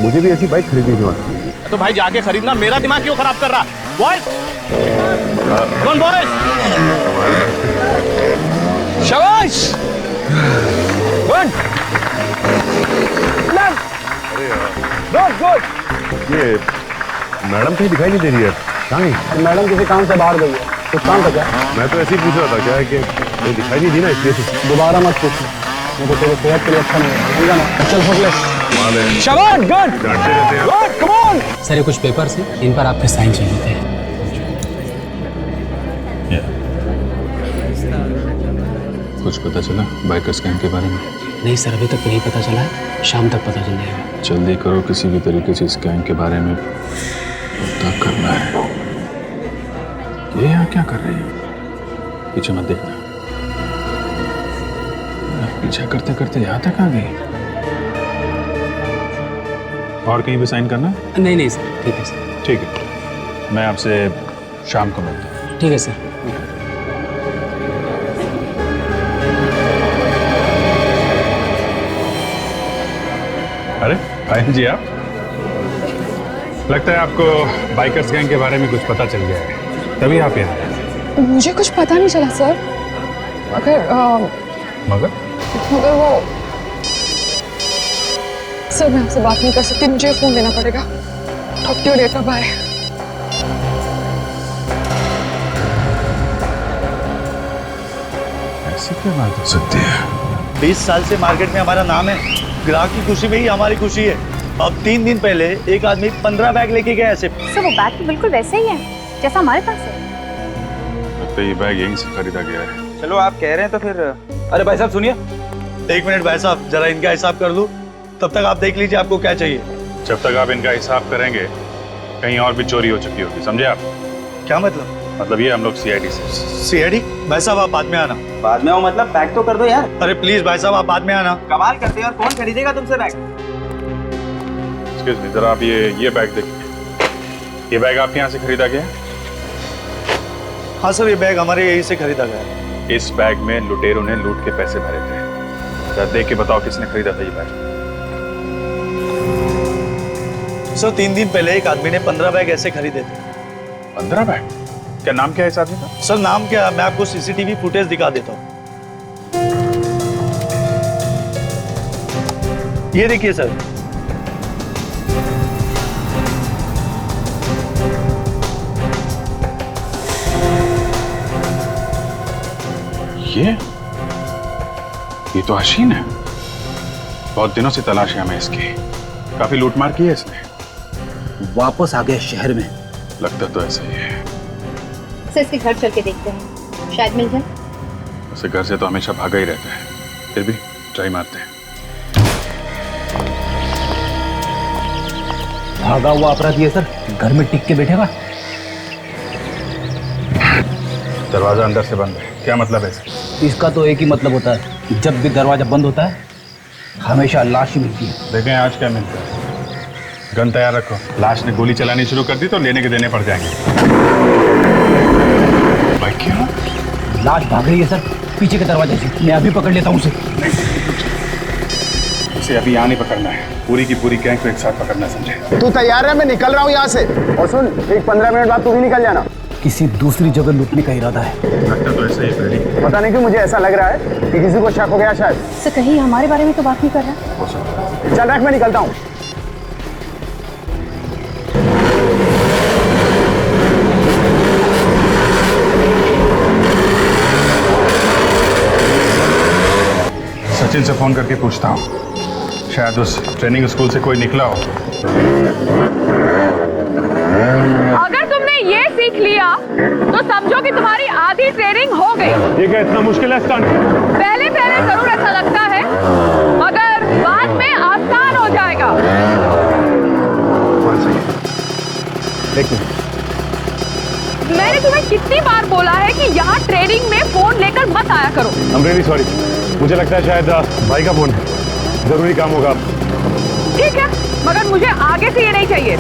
मुझे भी ऐसी बाइक खरीदनी थी मास्टर। तो भाई जाके खरीदना, मेरा दिमाग क्यों खराब कर रहा? बॉयज, कौन बॉयज? शाबाश, गुड, गुड। ये मैडम कहीं दिखाई नहीं दे रही है, कहाँ गई? मैडम किसी काम से बाहर गई है। कुछ काम था क्या? मैं तो ऐसे ही पूछ रहा था, क्या है कि ये दिखाई नहीं दी ना इसलिए से। दोबारा मत पूछना, मुझे तेरे सेहत के लिए अच्छा नहीं है, समझा ना? चल फोकस। शाबाश, गुड। डांटते रहते हैं। Good, come on. सर ये कुछ पेपर्स हैं, इन पर आपके साइन चाहिए थे। कुछ पता चला बाइकर्स गैंग के बारे में? नहीं सर, अभी तक नहीं पता चला है, शाम तक पता चल जाएगा। जल्दी करो, किसी भी तरीके से इस गैंग के बारे में पता करना है। ये यहाँ क्या कर रही है? पीछे मत देखना। पीछे करते करते यहाँ तक आ गई। और कहीं पे साइन करना है? नहीं नहीं सर, ठीक है सर। ठीक है, मैं आपसे शाम को मिलता हूँ। ठीक है सर। अरे भाई जी, आप लगता है आपको बाइकर्स गैंग के बारे में कुछ पता चल गया है, तभी आप यहाँ आए। मुझे कुछ पता नहीं चला सर, मगर वो सर मैं आपसे बात नहीं कर सकती, मुझे फोन लेना पड़ेगा। Talk to you later, bye. ऐसी क्या बात हो सकती है? 20 साल से मार्केट में हमारा नाम है, ग्राहक की खुशी में ही हमारी खुशी है। अब 3 दिन पहले एक आदमी 15 बैग लेके गया ऐसे। सर वो बैग तो बिल्कुल वैसे ही है जैसा हमारे पास है। लगता है ये बैग यहीं से खरीदा गया है। चलो आप कह रहे हैं तो फिर। अरे भाई साहब सुनिए। 1 मिनट भाई साहब, जरा इनका हिसाब कर लूं, तब तक आप देख लीजिए आपको क्या चाहिए। जब तक आप इनका हिसाब करेंगे कहीं और भी चोरी हो चुकी होगी, समझे आप? क्या मतलब? मतलब ये हम लोग सीआईडी से। सीआईडी? भाई साहब आप बाद में आना। बाद में आओ मतलब पैक तो कर दो यार। अरे प्लीज भाई साहब आप बाद में आना। कमाल करते हैं, और कौन खरीदेगा तुमसे बैग? एक्सक्यूज मी, जरा आप ये बैग देखिए। ये बैग आपके यहाँ से खरीदा गया है? हाँ सर, ये बैग हमारे यहीं से खरीदा गया है। इस बैग में लुटेरों ने लूट के पैसे भरे थे। जरा देख के बताओ किसने खरीदा था ये बैग? सर 3 दिन पहले एक आदमी ने 15 बैग ऐसे खरीदे थे। 15 बैग? क्या नाम क्या है इस आदमी का? सर नाम क्या, मैं आपको सीसीटीवी फुटेज दिखा देता हूँ। ये देखिए सर। ये तो हसीन है। बहुत दिनों से तलाश है हमें इसकी। काफी लूटमार की है इसने। वापस आ गए शहर में। लगता तो ऐसा ही है। सर इसके घर चल के देखते हैं, शायद मिल जाए। उसे घर से तो हमेशा भागा ही रहता है, फिर भी ट्राई मारते हैं। भागा हुआ अपराधी है सर, घर में टिक के बैठेगा। दरवाजा अंदर से बंद है, क्या मतलब है इसका? तो एक ही मतलब होता है, जब भी दरवाजा बंद होता है हमेशा लाश ही मिलती है। देखें आज क्या मिलता है। गन तैयार रखो, लाश ने गोली चलानी शुरू कर दी तो लेने के देने पड़ जाएंगे। भाई क्यों? लाश भाग रही है सर, पीछे के दरवाजे से। मैं अभी पकड़ लेता हूँ उसे। इसे अभी यहाँ नहीं पकड़ना है, पूरी की पूरी गैंग को एक साथ पकड़ना, समझे? तू तैयार है? मैं निकल रहा हूँ यहाँ से। और सुन, एक 15 मिनट बाद तू भी निकल जाना। किसी दूसरी जगह लूटने का इरादा है। लगता तो ऐसा ही है। पता नहीं क्यों मुझे ऐसा लग रहा है कि किसी को शक हो गया शायद। सर कहीं हमारे बारे में तो बात नहीं कर रहा? हो सकता है। चल रख, मैं निकलता हूँ। सचिन से फोन करके पूछता हूँ, शायद उस ट्रेनिंग स्कूल से कोई निकला हो। अगर तुमने ये सीख लिया तो समझो कि तुम्हारी आधी ट्रेनिंग हो गई। ये क्या इतना मुश्किल है स्टंट? पहले पहले जरूर ऐसा लगता है, मगर बाद में आसान हो जाएगा। मैंने तुम्हें कितनी बार बोला है कि यहाँ ट्रेनिंग में फोन लेकर मत आया करो। I'm really sorry। मुझे लगता है शायद भाई का फोन है, जरूरी काम होगा। ठीक है, मगर मुझे आगे से ये नहीं चाहिए।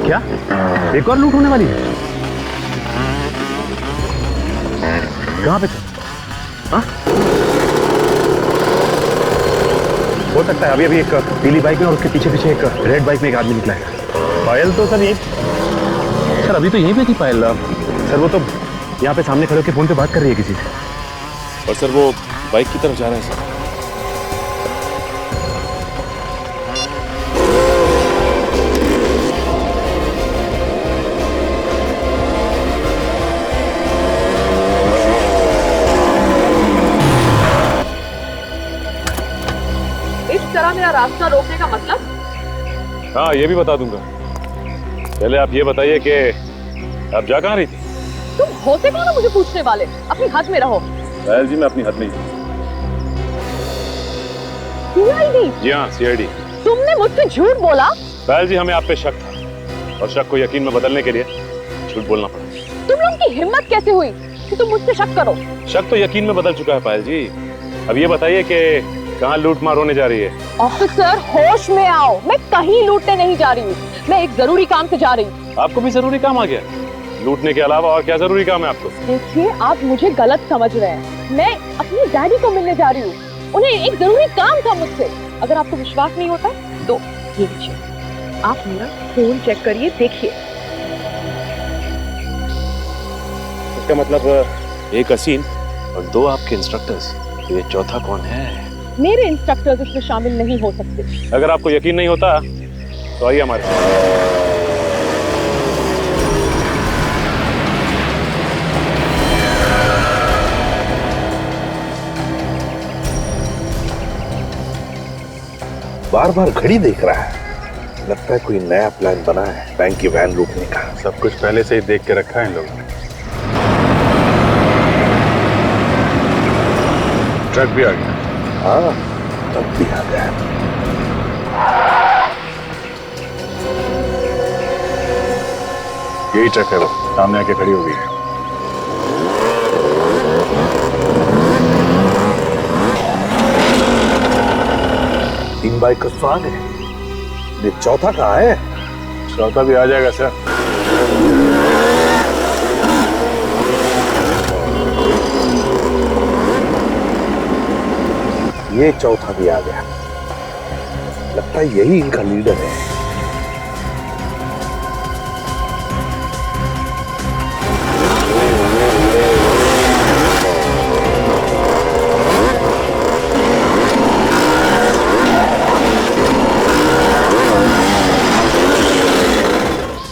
क्या एक और लूट होने वाली है? कहाँ पे? हाँ? हो सकता है अभी अभी एक पीली बाइक में और उसके पीछे पीछे एक रेड बाइक में एक आदमी निकला है। पायल तो सर ये सर अभी तो यहीं पे थी पायल। सर वो तो यहाँ पे सामने खड़े होकर फोन पे बात कर रही है किसी से। और सर वो बाइक की तरफ जा रहा है सर। इस तरह मेरा रास्ता रोकने का मतलब? हाँ ये भी बता दूंगा। पहले आप ये बताइए कि आप जा कहाँ रही थी? तुम होते कौन हो मुझे पूछने वाले? अपनी हद में रहो। पायल जी मैं अपनी हद में ही। सीआईडी? जी हाँ सीआईडी। तुमने मुझसे झूठ बोला? पायल जी हमें आप पे शक था, और शक को यकीन में बदलने के लिए झूठ बोलना पड़ा। तुम लोगों की हिम्मत कैसे हुई कि तुम मुझसे शक करो? शक तो यकीन में बदल चुका है पायल जी। अब ये बताइए कि कहाँ लूट मार होने जा रही है? ऑफिसर होश में आओ, मैं कहीं लूटने नहीं जा रही हूँ, मैं एक जरूरी काम से जा रही हूँ। आपको भी जरूरी काम आ गया? लूटने के अलावा और क्या जरूरी काम है आपको? देखिए आप मुझे गलत समझ रहे हैं। मैं अपनी डैडी को मिलने जा रही हूँ, उन्हें एक जरूरी काम था मुझसे। अगर आपको विश्वास नहीं होता तो ये लीजिए, आप मेरा फोन चेक करिए, देखिए। इसका मतलब एक हसीन और 2 आपके इंस्ट्रक्टर्स, ये चौथा कौन है? मेरे इंस्ट्रक्टर्स इसमें शामिल नहीं हो सकते। अगर आपको यकीन नहीं होता तो आइए हमारे साथ। बार बार घड़ी देख रहा है, लगता है कोई नया प्लान बना है बैंक की वैन लूटने का। सब कुछ पहले से ही देख के रखा है इन लोगों ने। ट्रक भी आ गया। हाँ, तब भी आ गया। यही ट्रक है, वो सामने आके खड़ी हो गई है। तीन बाइक का स्वाद है, ये चौथा कहाँ है? चौथा भी आ जाएगा सर। ये चौथा भी आ गया। लगता है यही इनका लीडर है।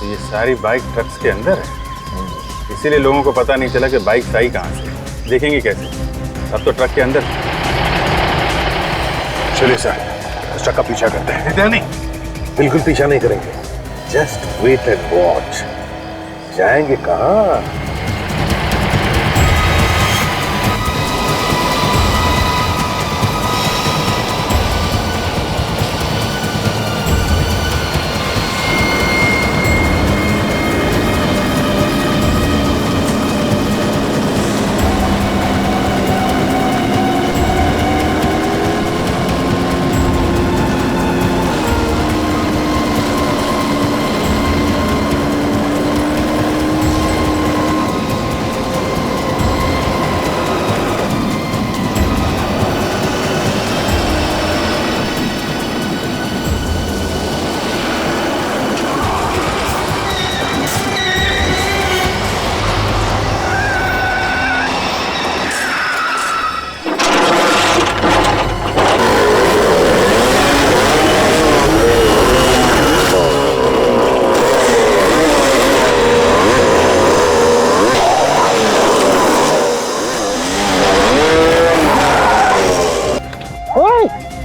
ये सारी बाइक ट्रक्स के अंदर है, इसीलिए लोगों को पता नहीं चला कि बाइक आई कहाँ से। देखेंगे कैसे? अब तो ट्रक के अंदर। चलिए सर, उस ट्रक का पीछा करते हैं। नहीं, बिल्कुल पीछा नहीं करेंगे। Just wait and watch. जाएंगे कहाँ?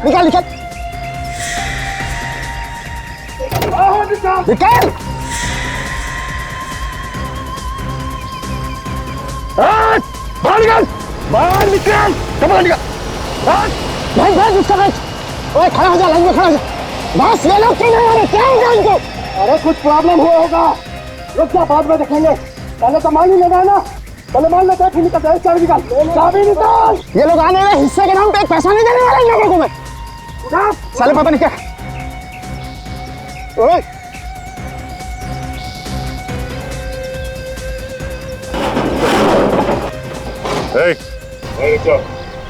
निकाल निकाल निकाल। बाहर निकाल, बाहर निकाल, बाहर निकाल। भाई भाई उसका भाई, ओए खड़ा हो जा, लाइन में खड़ा हो जा। बस ये लोग क्यों नहीं आ रहे? क्या है इनको? अरे कुछ प्रॉब्लम हुआ होगा, रुक जा, बाद में देखेंगे। पहले तो मान ही लेना है ना, पहले मान लेते हैं, फिर निकल जाए। चाबी निकाल, चाबी निकाल। ये लोग आने वाले हिस्से के नाम पे एक पैसा नहीं देने वाले इन लोगों को मैं। साले पापा ने क्या? ओए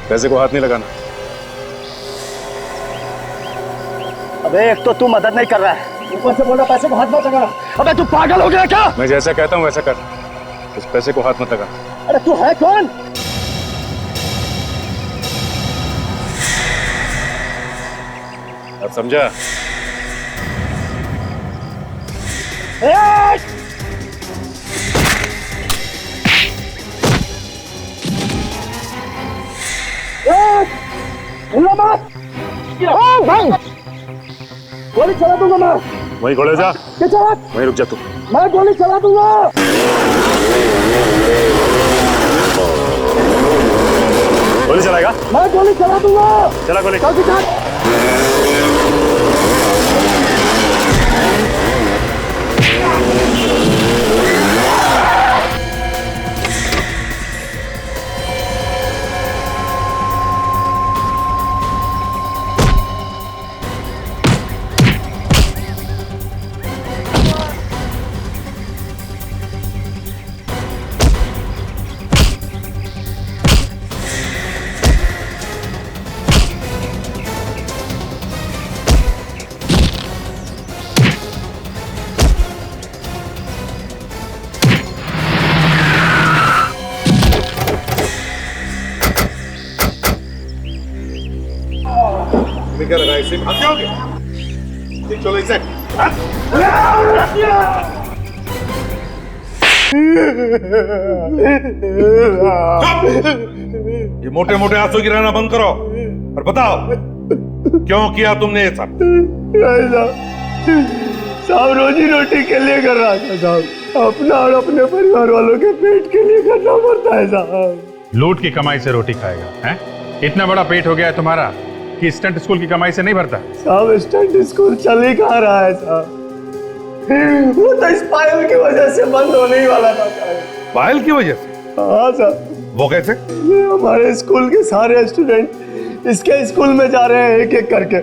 पैसे को हाथ नहीं लगाना। अबे एक तो तू मदद नहीं कर रहा है, ऊपर से बोला पैसे को हाथ मत लगा। अबे तू पागल हो गया क्या? मैं जैसा कहता हूँ वैसा कर, उस पैसे को हाथ मत लगा। अरे तू है कौन? अब समझा? भाई गोली चला दूंगा मैं। वहीं खड़े जा, वहीं रुक जा तू। मैं गोली चला दूंगा। गोली चलाएगा? मैं गोली चला दूंगा। चला गोली। चल दिखा। क्या लगा इसे? भाग जाओगे? चलो इसे। ये मोटे मोटे आंसू गिराना बंद करो और बताओ क्यों किया तुमने ये सब? साहब रोजी रोटी के लिए कर रहा था साहब, अपना और अपने परिवार वालों के पेट के लिए करना पड़ता है साहब। लूट की कमाई से रोटी खाएगा हैं? इतना बड़ा पेट हो गया है तुम्हारा कि स्टंट स्कूल की कमाई से नहीं भरता। साहब स्टंट स्कूल चल ही कहाँ रहा है साहब, वो तो इस पायल की वजह से बंद होने ही वाला था साहब। पायल की वजह से? हाँ साहब। वो कैसे? ये हमारे स्कूल के सारे स्टूडेंट इसके स्कूल में जा रहे हैं एक एक करके।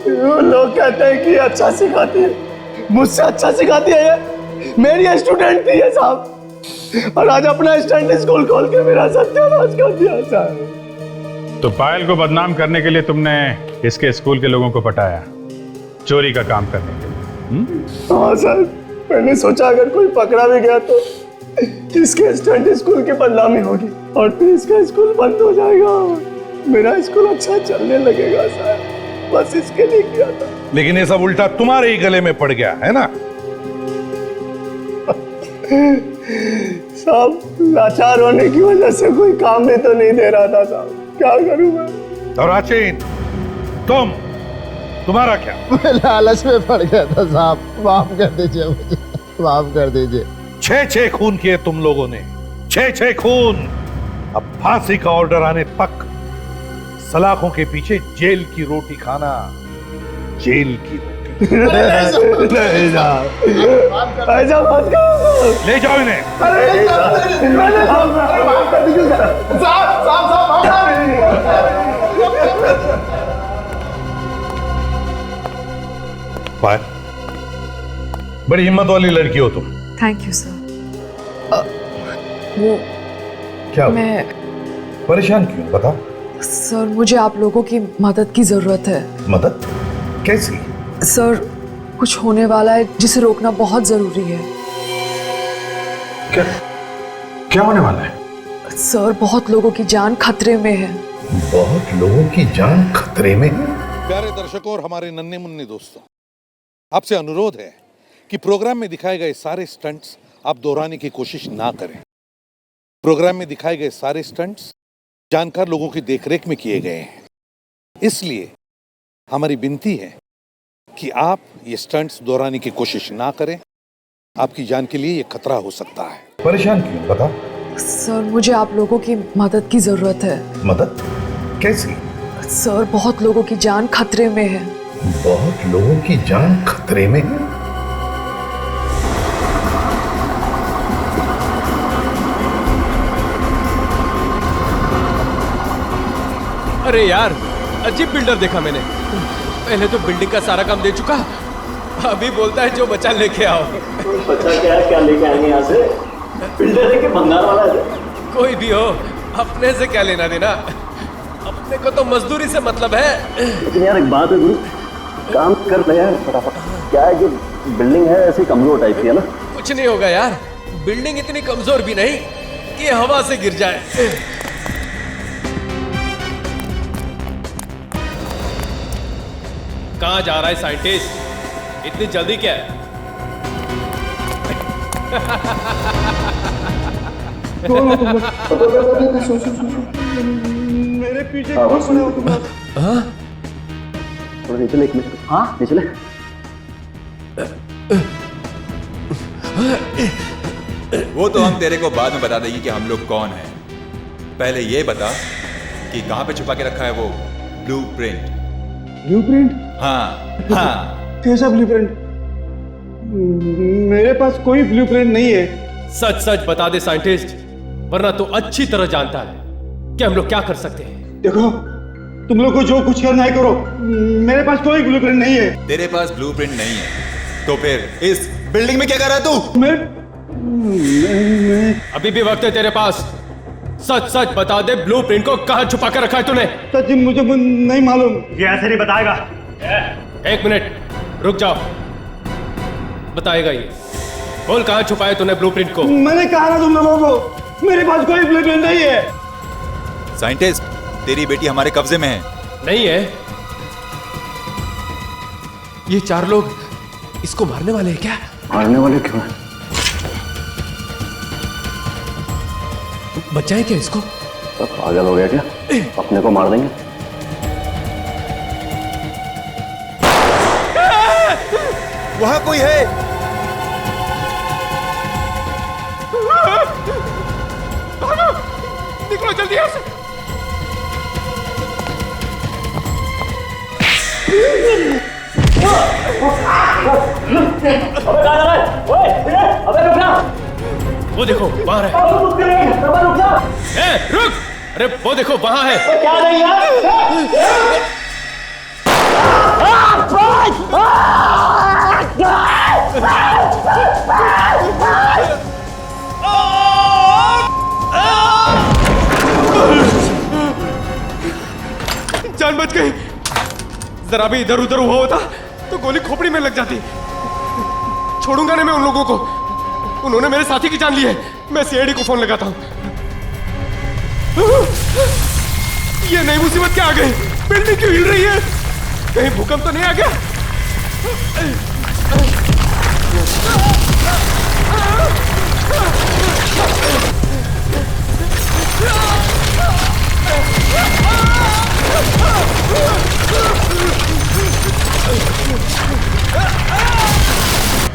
वो लोग कहते हैं कि अच्छा सिखाती है, मुझसे अच्छा सिखाती है ये, मेरी स्टूडेंट थी ये साहब, और आज अपना स्टंट स्कूल खोल के मेरा सत्यानाश कर दिया साहब। तो पायल को बदनाम करने के लिए तुमने इसके स्कूल के लोगों को पटाया, चोरी का काम करने के लिए। हाँ सर, मैंने सोचा अगर कोई पकड़ा भी गया तो इसके स्टंट स्कूल की बदनामी होगी और फिर इसका स्कूल बंद हो जाएगा, मेरा स्कूल अच्छा चलने लगेगा सर, बस इसके लिए किया था। लेकिन ये सब उल्टा तुम्हारे ही गले में पड़ गया है ना? साहब लाचार होने की वजह से कोई काम भी तो नहीं दे रहा था साहब, क्या करूं मैं? और राचीन, तुम्हारा क्या? मैं लालच में पड़ गया था साहब, माफ कर दीजिए मुझे, माफ कर दीजिए। 6 खून किए तुम लोगों ने, 6 खून। अब फांसी का ऑर्डर आने तक सलाखों के पीछे जेल की रोटी खाना, जेल की रोटी। नहीं साहब, ऐसा मत करो। ले जाओ इन्हें। पायल, बड़ी हिम्मत वाली लड़की हो तुम। Thank you sir. वो क्या मैं परेशान क्यों, बता। सर मुझे आप लोगों की मदद की जरूरत है। मदद? कैसी? सर कुछ होने वाला है जिसे रोकना बहुत जरूरी है। क्या होने वाला है? सर बहुत लोगों की जान खतरे में है। बहुत लोगों की जान खतरे में? प्यारे दर्शकों और हमारे नन्हे मुन्ने दोस्तों, आपसे अनुरोध है कि प्रोग्राम में दिखाए गए सारे स्टंट्स आप दोहराने की कोशिश ना करें। प्रोग्राम में दिखाए गए सारे स्टंट्स जानकार लोगों की देखरेख में किए गए हैं, इसलिए हमारी विनती है कि आप ये स्टंट्स दोहराने की कोशिश ना करें। आपकी जान के लिए ये खतरा हो सकता है। परेशान क्यों, बता। सर मुझे आप लोगों की मदद की जरूरत है। मदद? कैसी? सर बहुत लोगों की जान खतरे में है। बहुत लोगों की जान खतरे में? अरे यार, अजीब बिल्डर देखा मैंने। पहले तो बिल्डिंग का सारा काम दे चुका, अभी बोलता है जो बचा लेके आओ। बचा क्या लेके आएंगे यहाँ से? बिल्डर है कि भंगार वाला है? कोई भी हो, अपने से क्या लेना देना, अपने को तो मजदूरी से मतलब है। लेकिन यार एक बात है गुरु, काम कर रहे हैं फटाफट। क्या है जो बिल्डिंग है ऐसी कमजोर टाइप की है ना? कुछ नहीं होगा यार, बिल्डिंग इतनी कमजोर भी नहीं कि हवा से गिर जाए। कहाँ जा रहा है साइंटिस्ट, इतनी जल्दी क्या है? मेरे पीछे हाँ? थोड़ा नीचे ले, एक मिनट। हाँ नीचे ले। वो तो हम तेरे को बाद में बता देंगे कि हम लोग कौन हैं। पहले ये बता कि कहाँ पे छुपा के रखा है वो ब्लूप्रिंट। ब्लूप्रिंट? हाँ हाँ। कैसा ब्लूप्रिंट? मेरे पास कोई ब्लूप्रिंट नहीं है। सच सच बता दे साइंटिस्ट, वरना तो अच्छी तरह जानता है कि हम लोग क्या कर सकते हैं। देखो तुम लोग को जो कुछ करना है करो, मेरे पास कोई ब्लूप्रिंट नहीं है। तेरे पास ब्लूप्रिंट नहीं है तो फिर इस बिल्डिंग में क्या कर रहा है तू? मैं अभी भी वक्त है तेरे पास, सच सच बता दे ब्लूप्रिंट को कहाँ छुपा कर रखा है तूने। सच मुझे नहीं मालूम। ये ऐसे नहीं बताएगा। एक मिनट रुक जाओ, बताएगा ये। बोल कहाँ छुपाया तूने ब्लूप्रिंट को? मैंने कहा ना तुम लोगों को, मेरे पास कोई ब्लूप्रिंट नहीं है। साइंटिस्ट, तेरी बेटी हमारे कब्जे में है। नहीं है? ये 4 लोग इसको मारने वाले हैं क्या? मारने वाले क्यों हैं? बच्चा है क्या इसको? पागल हो गया क्या? अपने को मार देंगे। वहां कोई है। निकलो जल्दी यहाँ से। वो देखो बाहर है। रुक, अरे वो देखो वहां है। क्या नहीं जान बच गई। जरा भी इधर उधर हुआ होता तो गोली खोपड़ी में लग जाती। छोड़ूंगा नहीं मैं उन लोगों को। उन्होंने मेरे साथी की जान ली है। मैं सीआईडी को फोन लगाता हूं। ये नई मुसीबत क्या आ गई? बिल्डिंग क्यों हिल रही है? कहीं भूकंप तो नहीं आ गया?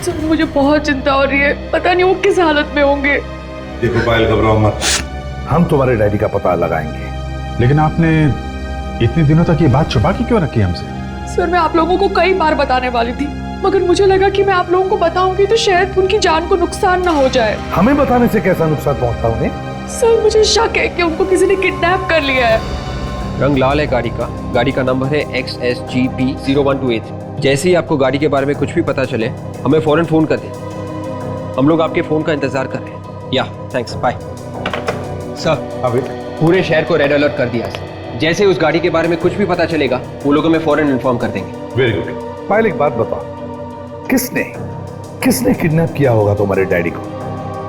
सर मुझे बहुत चिंता हो रही है। पता नहीं वो किस हालत में होंगे। देखो पायल, घबराओ मत, हम तुम्हारे डैडी का पता लगाएंगे। लेकिन आपने इतने दिनों तक ये बात छुपा के क्यों रखी हमसे? सर मैं आप लोगों को कई बार बताने वाली थी, मगर मुझे लगा कि मैं आप लोगों को बताऊंगी तो शायद उनकी जान को नुकसान ना हो जाए। हमें बताने से कैसा नुकसान पहुंचता उन्हें? सर मुझे शक है कि उनको किसी ने किडनैप कर लिया है। रंग लाल है गाड़ी का नंबर है XSGP 0128। जैसे ही आपको गाड़ी के बारे में कुछ भी पता चले हमें फौरन फोन कर दें। हम लोग आपके फोन का इंतजार कर रहे हैं। या थैंक्स, बाय। सर अभी पूरे शहर को रेड अलर्ट कर दिया है। जैसे उस गाड़ी के बारे में कुछ भी पता चलेगा वो लोगों में फौरन इन्फॉर्म कर देंगे। Very good. पायल एक बात बताओ, किसने किडनैप किया होगा तुम्हारे डैडी को?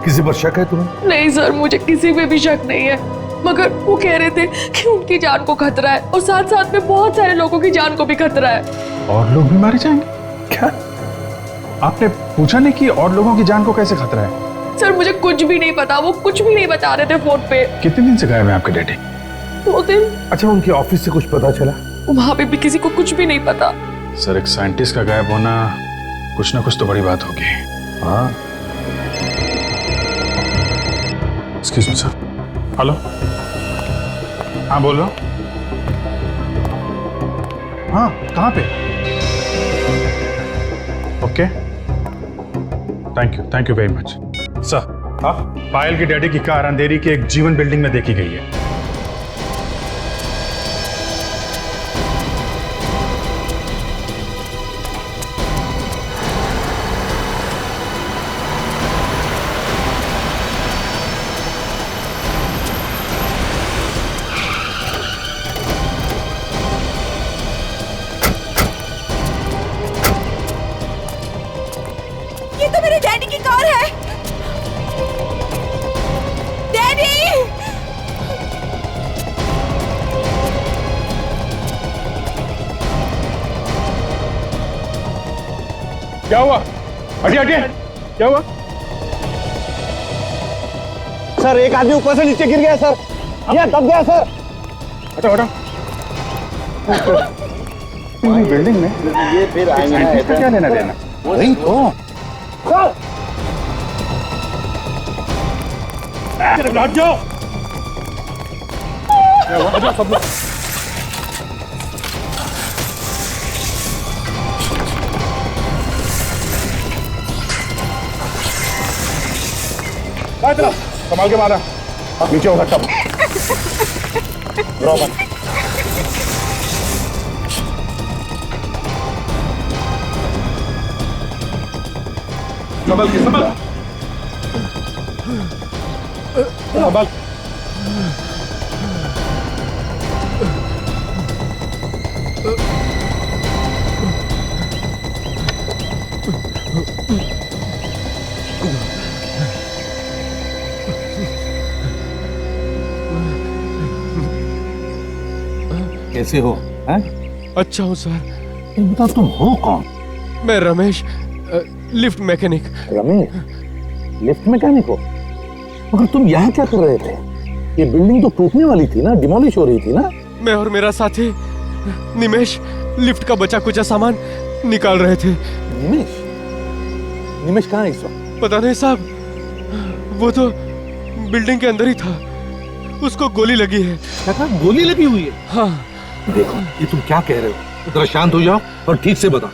किसी पर शक है तुम्हें? नहीं सर, मुझे किसी पे भी शक नहीं है, मगर वो कह रहे थे कि उनकी जान को खतरा है और साथ साथ में बहुत सारे लोगों की जान को भी खतरा है। और लोग भी मारे जाएंगे? क्या आपने पूछा नहीं कि और लोगों की जान को कैसे खतरा है? सर मुझे कुछ भी नहीं पता, वो कुछ भी नहीं बता रहे थे फोन पे। कितने दिन से गायब है आपके डैडी? 2 दिन। अच्छा, उनके ऑफिस से कुछ पता चला? वहां पे भी किसी को कुछ भी नहीं पता। सर एक साइंटिस्ट का गायब होना कुछ ना कुछ तो बड़ी बात होगी। हाँ। Excuse me sir. हेलो, हाँ बोल रहा हूँ। हाँ कहाँ पे? Okay, thank you very much sir. हाँ, पायल की डैडी की कार अंधेरी की एक जीवन बिल्डिंग में देखी गई है। ये तो मेरे डैडी की कार है। डैडी! क्या हुआ? हटिए, क्या हुआ? सर एक आदमी ऊपर से नीचे गिर गया सर। ये दब गया सर। हटो। बिल्डिंग में ये फिर आएंगे, क्या लेना देना? वही तो लौट जाओ। सब लोग संभाल के मारा। नीचे हो सकता। संभल। कैसे हो? हैं? अच्छा हूँ सर। बता तुम हो कौन? मैं Ramesh, lift mechanic. Ramesh, lift mechanic हो? मगर तुम यहाँ क्या कर रहे थे? ये बिल्डिंग तो टूटने वाली थी ना, डिमोलिश हो रही थी ना? मैं और मेरा साथी निमेश लिफ्ट का बचा कुचा सामान निकाल रहे थे। निमेश? निमेश कहाँ है इस वक्त? पता नहीं साहब, वो तो बिल्डिंग के अंदर ही था। उसको गोली लगी है। क्या कहा? गोली लगी हुई है? हाँ। देखो ये तुम क्या कह रहे हो? जरा शांत हो जाओ और ठीक से बताओ।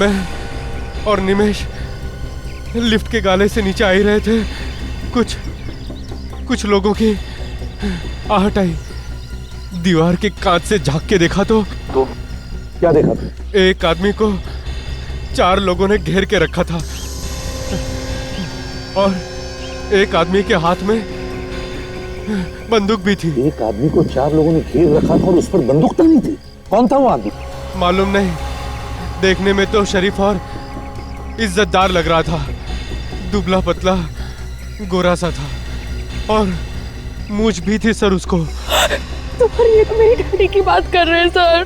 मैं और निमेश लिफ्ट के गाले से नीचे आ ही रहे थे। कुछ लोगों की आहट आई। दीवार के कांच से झांक के देखा तो क्या देखा तुम? एक आदमी को 4 लोगों ने घेर के रखा था और एक आदमी के हाथ में बंदूक भी थी। एक आदमी को 4 लोगों ने घेर रखा था और उस पर बंदूक तानी थी। कौन था वो आदमी? मालूम नहीं। देखने में तो शरीफ और इज्जतदार लग रहा था। दुबला पतला गोरा सा था और मूंछ भी थी सर उसको। तो पर ये तो मेरी डैडी की बात कर रहे हैं सर।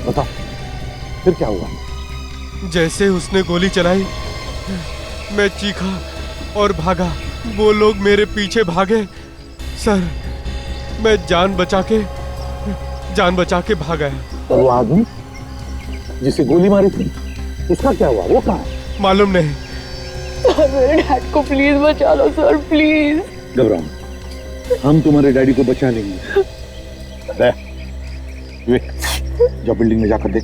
बताओ फिर क्या हुआ? जैसे उसने गोली चलाई मैं चीखा और भागा। वो लोग मेरे पीछे भागे सर। मैं जान बचा के भाग गया। और वो आदमी जिसे गोली मारी थी उसका क्या हुआ? वो कहाँ है? मालूम नहीं। सर मेरे डैड को प्लीज बचा लो सर, प्लीज। घबराओ, हम तुम्हारे डैडी को बचा लेंगे। जब बिल्डिंग में जाकर देख।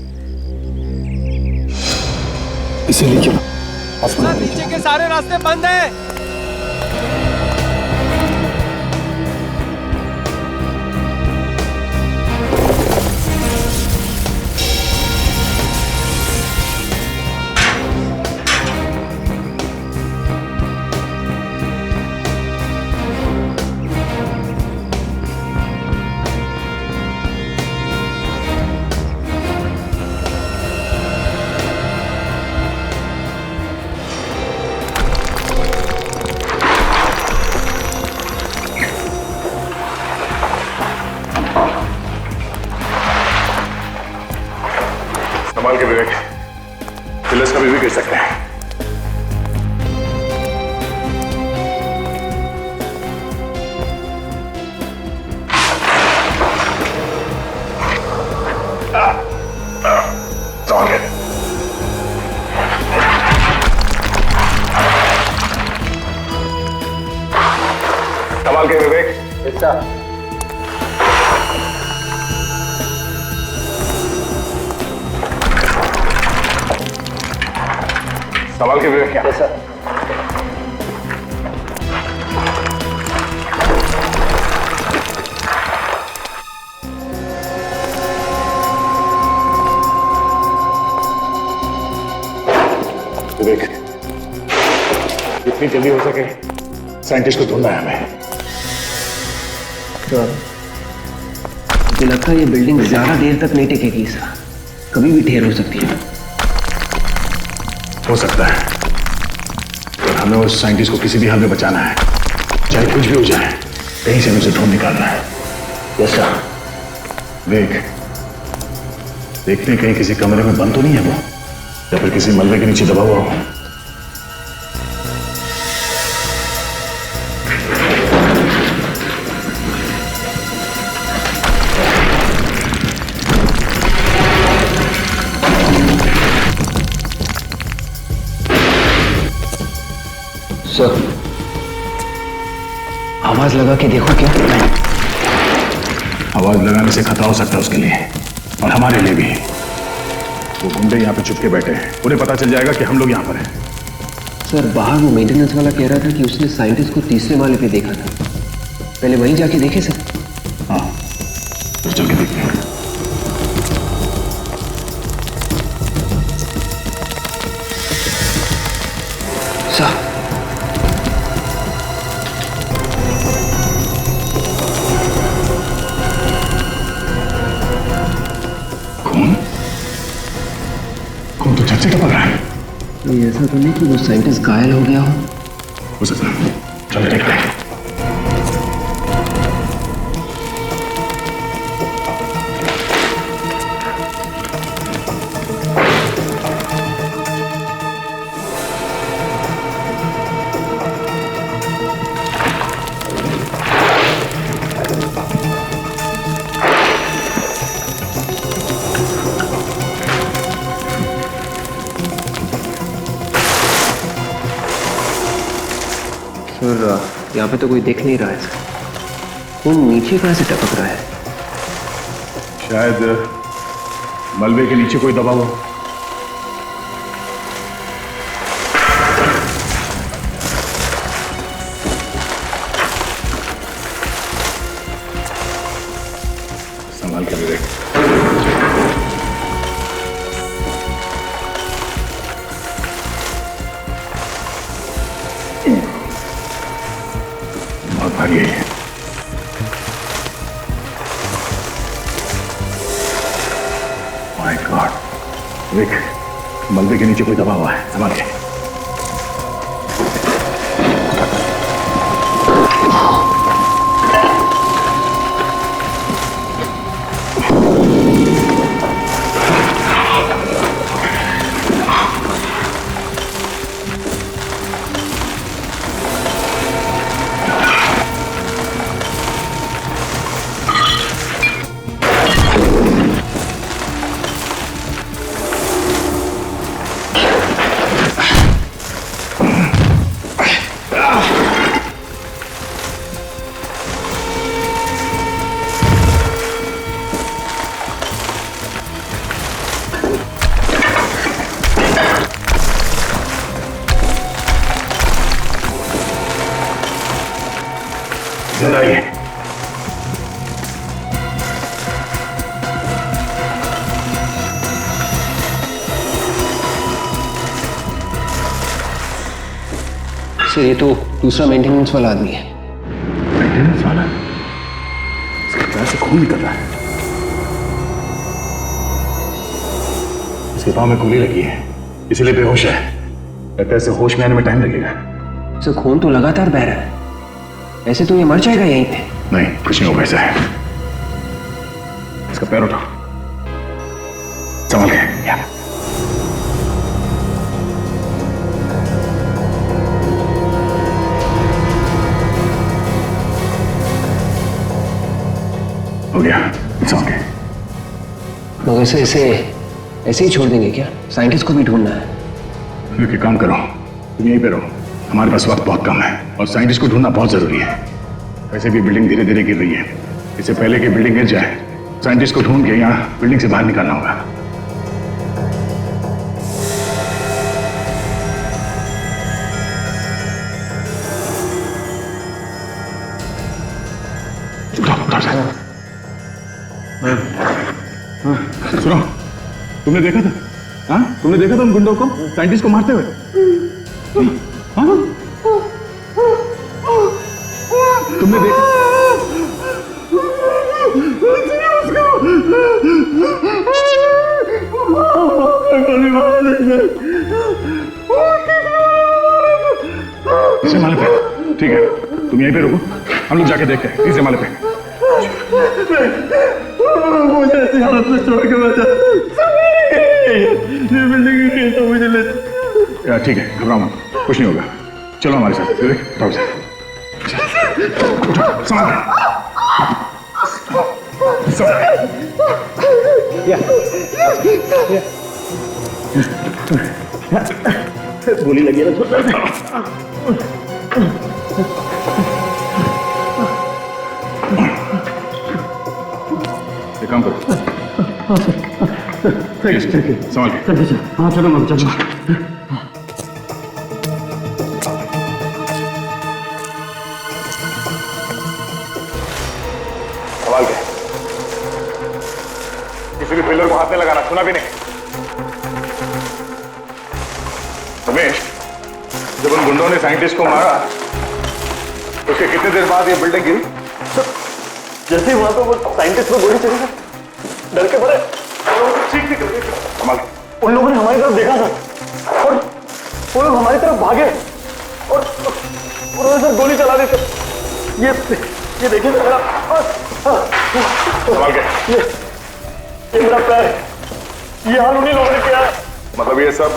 इसे ले चलो अस्पताल। नीचे के सारे रास्ते बंद हैं। संभाल के विवेक, पिलर्स कभी भी गिर सकते हैं। संभाल के विवेक। संभाल के विवेक। क्या सर? विवेक, जितनी जल्दी हो सके साइंटिस्ट को ढूंढना है हमें। तो मुझे लगता है ये बिल्डिंग ज्यादा देर तक नहीं टिकेगी सर। कभी भी ढेर हो सकती है। हो सकता है, पर हमें उस साइंटिस्ट को किसी भी हाल में बचाना है, चाहे कुछ भी हो जाए। कहीं से हमें उसे ढूंढ निकालना है। Yes sir. विवेक, देखते कहीं किसी कमरे में बंद तो नहीं है वो, या फिर किसी मलबे के नीचे दबा हुआ हो। सर, आवाज लगा के देखो क्या? आवाज लगाने से खतरा हो सकता है उसके लिए और हमारे लिए भी। वो गुंडे यहाँ पे चुपके बैठे हैं, उन्हें पता चल जाएगा कि हम लोग यहाँ पर हैं। सर, बाहर वो मेंटेनेंस वाला कह रहा था कि उसने साइंटिस्ट को 3रे माले पे देखा था। पहले वहीं जाके देखे सर। हाँ, तो चल के देखते हैं। सर, खून तो छत से टपक रहा है। ये ऐसा तो नहीं कि वो साइंटिस्ट घायल हो गया हो सकता है। चलो देखते हैं। सर यहाँ पे तो कोई देख नहीं रहा है सर। खून नीचे कहाँ से टपक रहा है? शायद मलबे के नीचे कोई दबा हो। संभाल कर देख। बहुत भारी है ये। माय गॉड, देख मलबे के नीचे कोई दबा हुआ है। संभाल के। जिंदा ही है। सर ये तो दूसरा मेंटेनेंस वाला आदमी है। मेंटेनेंस वाला? इसके पैर से खून निकल रहा है। इसके पाँव में गोली लगी है, इसीलिए बेहोश है। लगता है इसे होश में आने में टाइम लगेगा। सर खून तो लगातार बह रहा है, ऐसे तो ये मर जाएगा यहीं पे। नहीं, कुछ नहीं होगा। ऐसा है, इसका पैर उठाओ, संभल के। यहाँ हो गया, संभल के। मगर से ऐसे ही छोड़ देंगे क्या? साइंटिस्ट को भी ढूंढना है। एक काम करो, तुम यहीं पे रहो, हमारे पास वक्त बहुत कम है और साइंटिस्ट को ढूंढना बहुत जरूरी है। वैसे भी बिल्डिंग धीरे धीरे गिर रही है, इससे पहले कि बिल्डिंग गिर जाए साइंटिस्ट को ढूंढ के यहाँ बिल्डिंग से बाहर निकालना होगा। सुनो, तुमने देखा था? हाँ, तुमने देखा था उन गुंडों को साइंटिस्ट को मारते हुए? हाँ? तुमने देखा? तीसरे माले पे। ठीक है, तुम यहीं पे रुको, हम लोग जाके देखते हैं। तीसरे माले पे। मुझे ऐसी हालत में छोड़ के बचा। ये बिल्डिंग तो मुझे ले। ठीक है, घबराओ मत, कुछ नहीं होगा। चलो हमारे साथ। उठाओ से, संभाल गोली लगी है ना। काम करो। ठीक है, संभाल के। हाँ चलो मम, चलो। संभाल के। किसी भी पिलर को हाथ में लगाना, सुना भी नहीं? रमेश, जब उन गुंडों ने साइंटिस्ट को मारा उसके कितने देर बाद ये बिल्डिंग गिरी? जैसे ही वहां पे वो साइंटिस्ट को गोली चली ना, डर के बड़े ठीक कर दिए। उन लोगों ने हमारी तरफ देखा था और वो लोग हमारी तरफ भागे और उन्होंने सर गोली चला दी। सर ये देखिए मेरा, संभाल के। ये मेरा पैर, ये हाल उन्हीं लोगों ने किया है। मतलब ये सब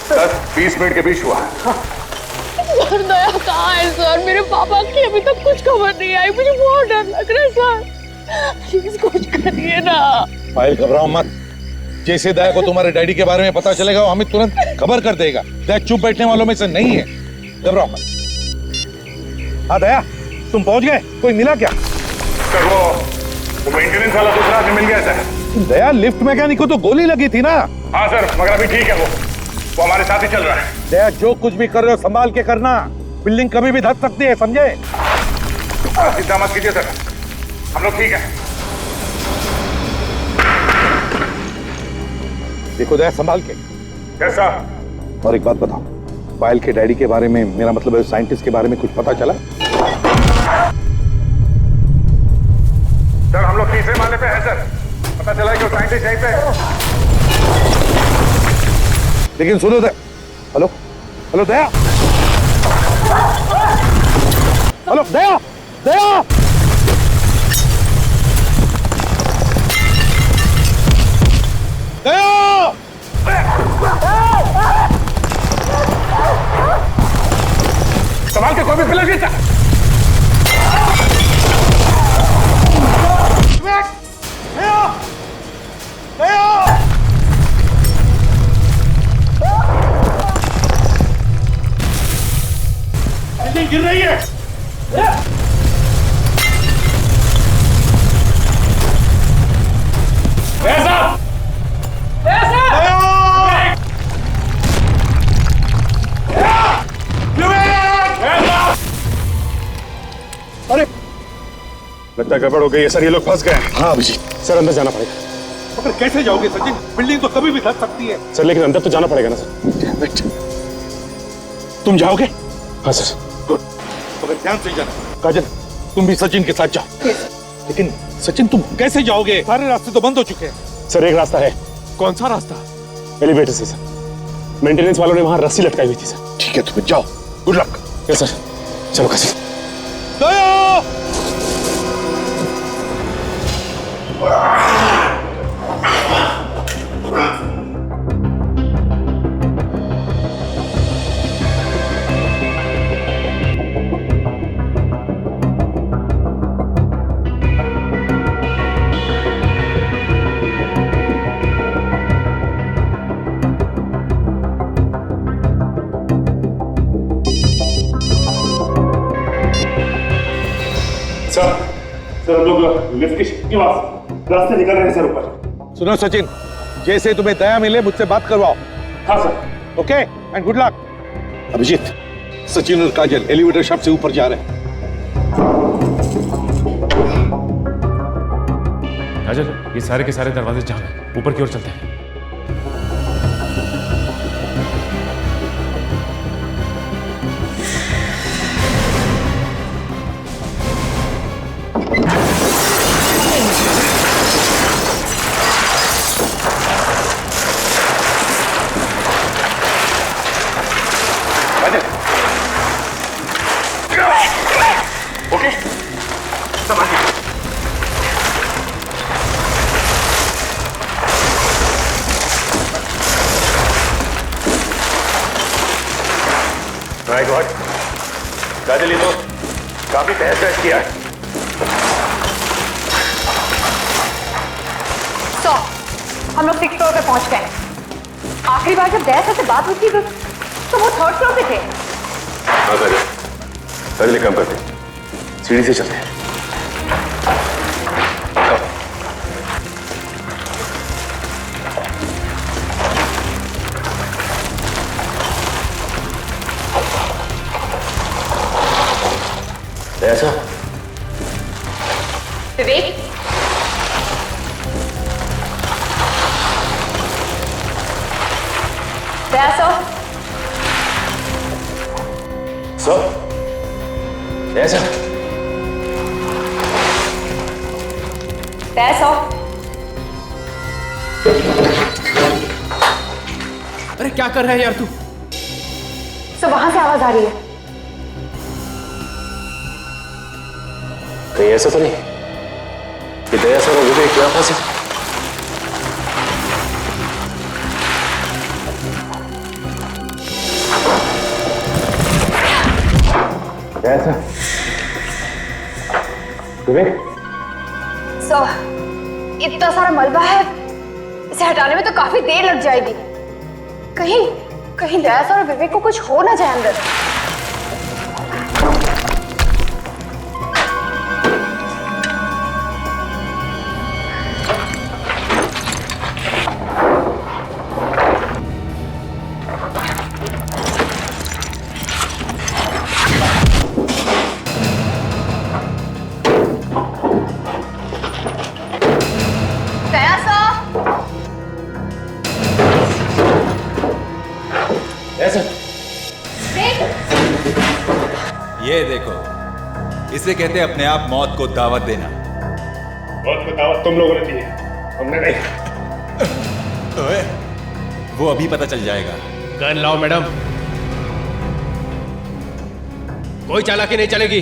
10-20 मिनट के बीच हुआ। सर दया कहाँ है सर? मेरे पापा की अभी तक कुछ खबर नहीं आई, मुझे बहुत डर लग रहा है सर। प्लीज कुछ करिए ना। पायल घबराओ मत, जैसे दया को तुम्हारे डैडी के बारे में पता चलेगा वो हमें तुरंत खबर कर देगा। दया चुप बैठने वालों में से नहीं है। घबराओ मत। हाँ दया, तुम पहुंच गए? कोई मिला क्या? सर वो मेंटेनेंस वाला दूसरा आदमी मिल गया सर। दया, लिफ्ट मैकेनिक को तो गोली लगी थी ना? हाँ सर, मगर अभी ठीक है वो हमारे साथ ही चल रहा है। दया, जो कुछ भी कर रहे हो संभाल के करना, बिल्डिंग कभी भी धस सकती है, समझे? चिंता मत कीजिए सर, हम लोग ठीक है। देखो दया, संभाल के। कैसा? और एक बात बताओ, पायल के डैडी के बारे में, मेरा मतलब है साइंटिस्ट के बारे में कुछ पता चला? सर हम लोग तीसरे माले पे हैं सर, पता चला कि वो साइंटिस्ट यहीं पे है। लेकिन सुनो दया, हेलो हेलो दया, हेलो दया, दया, दया, संभाल के, कोई भी फिलहाल नहीं सर। गिर रही है। ऐसा अरे लगता है गड़बड़ हो गई है सर, ये लोग फंस गए हैं। हाँ अभिजीत, सर अंदर जाना पड़ेगा। मगर कैसे जाओगे सचिन? बिल्डिंग तो कभी भी धस सकती है। सर लेकिन अंदर तो जाना पड़ेगा ना सर। तुम जाओगे? हाँ सर। गुड, मगर ध्यान से जाना। काजल, तुम भी सचिन के साथ जाओ। लेकिन सचिन तुम कैसे जाओगे? सारे रास्ते तो बंद हो चुके हैं। सर एक रास्ता है। कौन सा रास्ता? एलिवेटर से सर, मेंटेनेंस वालों ने वहां रस्सी लटकाई हुई थी सर। ठीक है, तुम्हें जाओ, गुड लक। यस सर, चलो काजल। दया! सर हम लोग लिफ्ट के पास रास्ते निकल रहे हैं सर ऊपर। सुनो सचिन, जैसे तुम्हें दया मिले मुझसे बात करवाओ। हाँ सर। Okay and good luck. Abhijeet, Sachin और काजल एलिवेटर शाफ्ट से ऊपर जा रहे हैं। काजल, ये सारे के सारे दरवाजे जाम हैं, ऊपर की ओर चलते हैं। ओके, सब आगे। माय गॉड, काजल ये तो काफी तहस किया है। तो हम लोग 6th फ्लोर पे पहुंच गए। आखिरी बार जब दया से बात हुई थी तो वो 3rd फ्लोर पे थे। हाँ काजल, काजल एक काम करते हैं, सीढ़ी से चलते हैं। ऐसा विवेक, दया सर, ऐसा दया सर। अरे क्या कर रहा है यार तू? सर वहां से आवाज आ रही है। कहीं ऐसा तो नहीं कि दया सर और विवेक यहाँ फंसे? ऐसा विवेक, सर इतना सारा मलबा है, इसे हटाने में तो काफी देर लग जाएगी। कहीं दया सर और विवेक को कुछ हो ना जाए अंदर। ये देखो, इसे कहते हैं अपने आप मौत को दावत देना। मौत को दावत तुम लोगों ने दी है, हमने नहीं। ओए, वो अभी पता चल जाएगा। गन लाओ मैडम, कोई चालाकी नहीं चलेगी।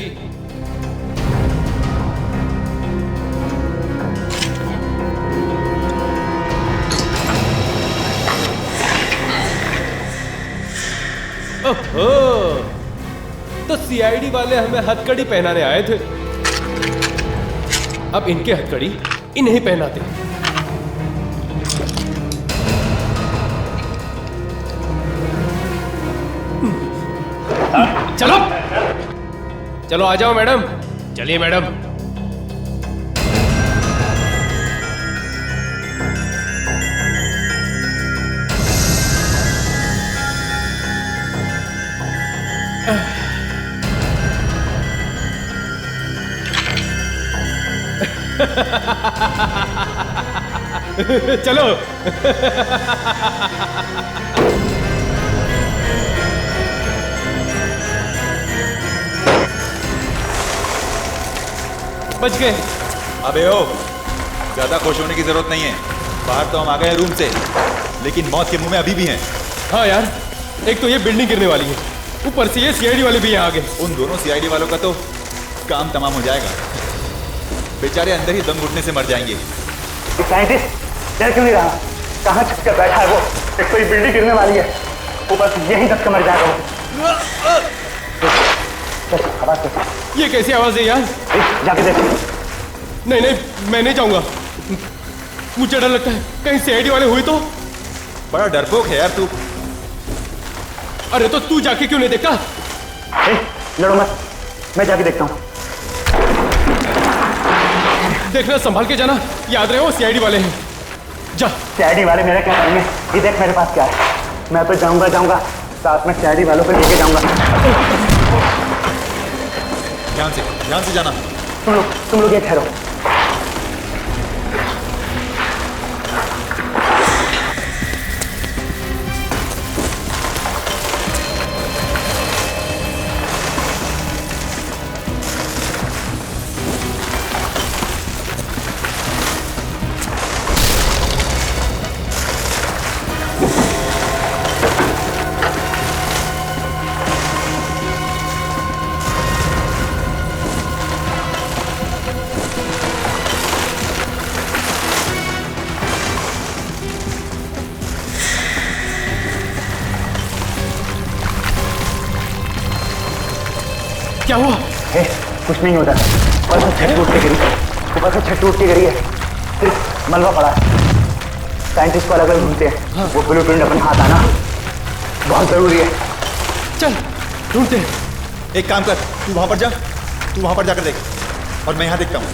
ओहो, तो सीआईडी वाले हमें हथकड़ी पहनाने आए थे, अब इनके हथकड़ी इन्हें पहनाते। चलो चलो, आ जाओ मैडम। चलिए मैडम। चलो। बच गए। अबे ओ, ज्यादा खुश होने की जरूरत नहीं है। बाहर तो हम आ गए रूम से, लेकिन मौत के मुंह में अभी भी हैं। हाँ यार, एक तो ये बिल्डिंग गिरने वाली है, ऊपर से ये सीआईडी वाले भी यहाँ आ गए। उन दोनों सीआईडी वालों का तो काम तमाम हो जाएगा। बेचारे अंदर ही दम घुटने से मर जाएंगे। साइंटिस्ट डर क्यों नहीं रहा? कहाँ छुप कर बैठा है वो? एक तो ये बिल्डिंग गिरने वाली है, ऊपर से यहीं दब के मर जाएगा वो। ये कैसी आवाज है यार? जाके देख। नहीं नहीं, मैं नहीं जाऊंगा, मुझे डर लगता है कहीं सीआईडी वाले हुए तो। बड़ा डरपोक है यार तू। अरे तो तू जाके क्यों नहीं देखता? लड़ो मत, मैं जाके देखता हूँ। देखना, संभाल के जाना, याद रहे वो सीआईडी वाले हैं। जा। सीआईडी वाले मेरा क्या करेंगे? ये देख मेरे पास क्या है, मैं तो जाऊंगा साथ में सीआईडी वालों को लेके जाऊंगा। ध्यान से जाना। तुम लोग ये ठहरो। क्या हुआ? कुछ नहीं होता, ऊपर से छत टूट के गिरी है, सिर्फ मलबा पड़ा है। साइंटिस्ट को अलग अलग ढूंढते हैं। वो ब्लूप्रिंट अपन हाथ आना बहुत जरूरी है। चल ढूंढते हैं। एक काम कर, तू वहां पर जाकर देख और मैं यहां देखता हूं।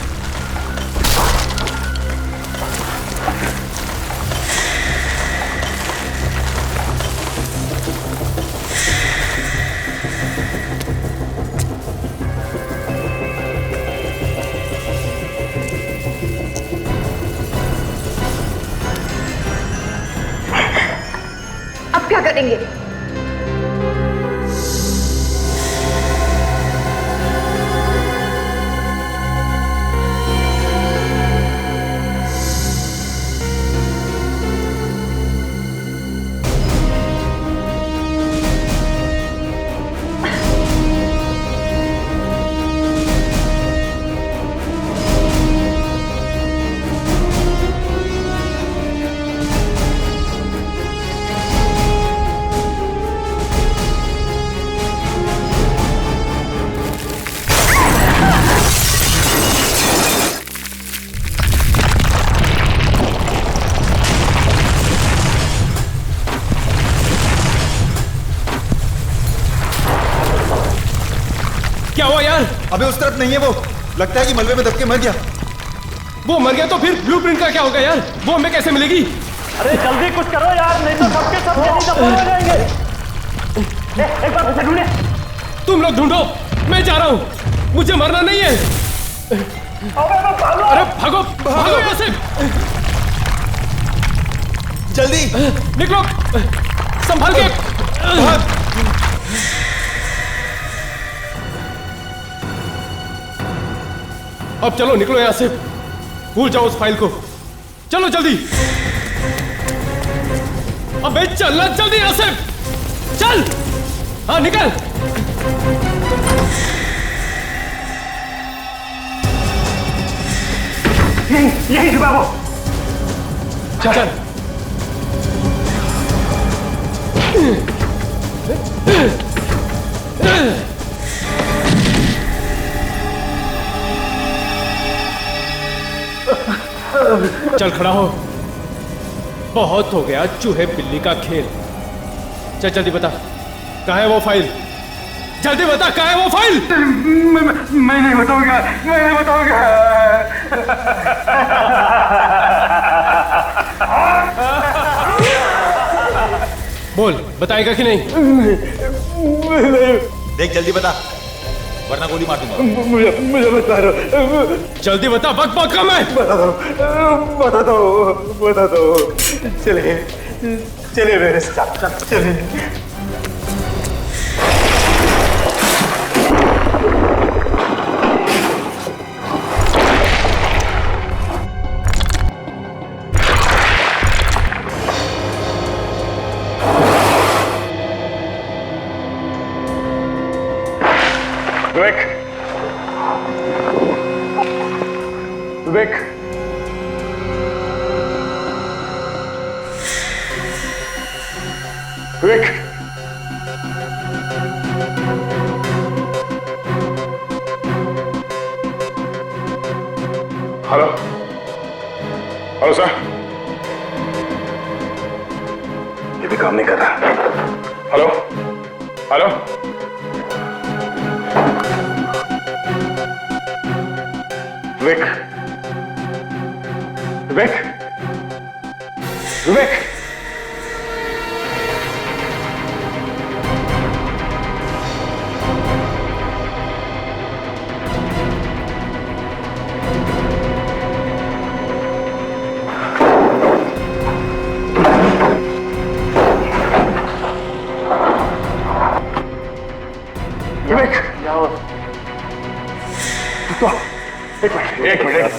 अब क्या करेंगे? क्या हुआ यार? अबे उस तरफ नहीं है वो, लगता है कि मलबे में दब के मर गया। वो मर गया तो फिर ब्लूप्रिंट का क्या होगा यार? वो हमें कैसे मिलेगी? अरे जल्दी कुछ करो यार, नहीं तो सबके सब यहीं दफन हो जाएंगे। एक बार उसे ढूंढे। तुम लोग ढूंढो, मैं जा रहा हूँ, मुझे मरना नहीं है। अरे भागो भागो यहाँ से, जल्दी निकलो, संभाल के। अब चलो निकलो यहाँ से, भूल जाओ उस फाइल को। चलो जल्दी, अबे चलना जल्दी यहाँ से, चल। हाँ निकल। यही छुपा वो। चल। चल खड़ा हो, बहुत हो गया चूहे बिल्ली का खेल। चल जल्दी बता, कहाँ है वो फाइल? जल्दी बता, कहाँ है वो फाइल? मैं नहीं बताऊंगा, मैं नहीं बताऊंगा। बोल, बताएगा कि नहीं? देख जल्दी बता, वरना गोली मार दूंगा। मुझे बता दो, जल्दी बता, बक बक कम है। बता दो। चलिए चलिए मेरे साथ, चलिए। विवेक, विवेक, विवेक, हेलो, हेलो सर, ये भी काम नहीं कर रहा। हेलो, हेलो, विवेक, विवेक, विवेक, विवेक, तो एक मिनट।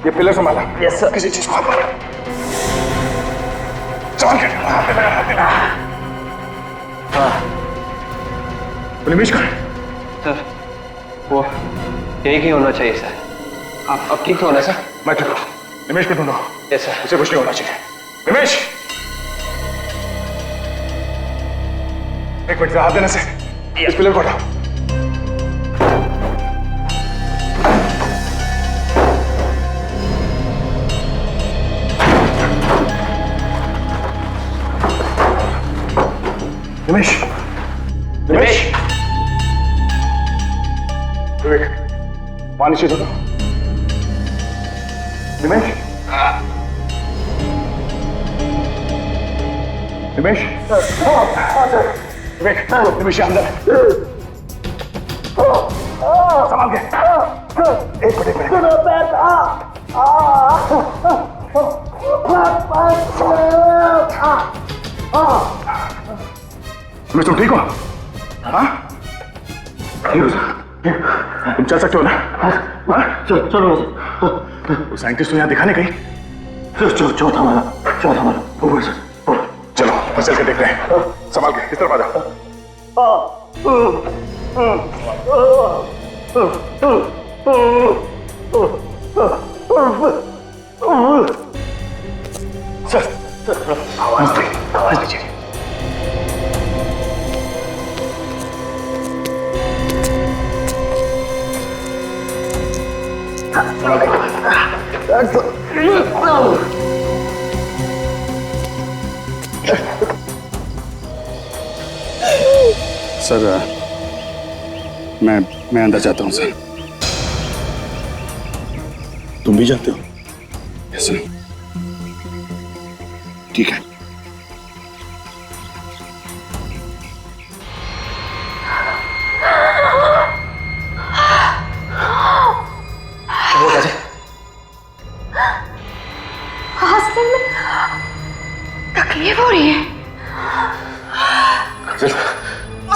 ये पिलर संभाला। Yes sir. किसी चीज को हाथ मारा। संभाल के। निमेश कहाँ है? सर, वो यही कहीं होना चाहिए सर। आप ठीक तो होना सर? मैं ठीक हूँ। निमेश को ढूंढो। Yes sir. उसे कुछ नहीं होना चाहिए। निमेश, एक मिनट से हाथ देने से इस पिलर को हटाओ। निमेश, निमेश, विवेक, पानी चाहिए तो। निमेश, निमेश, विवेक, निमेश अंदर संभाल के। एक मिनट, निमेश तुम ठीक हो? हाँ, तुम चल सकते हो ना? हाँ, चलो। वो साइंटिस्ट तो यहाँ दिखाने गई। चौथा हमारा ऊपर से। चलो बस चल के देखते हैं। संभाल के इस तरफ आ जाओ। सर, आवाज दीजिए। सर, मैं अंदर जाता हूँ सर। तुम भी जाते हो? Yes sir. ठीक है। तकलीफ हो रही है। काजल,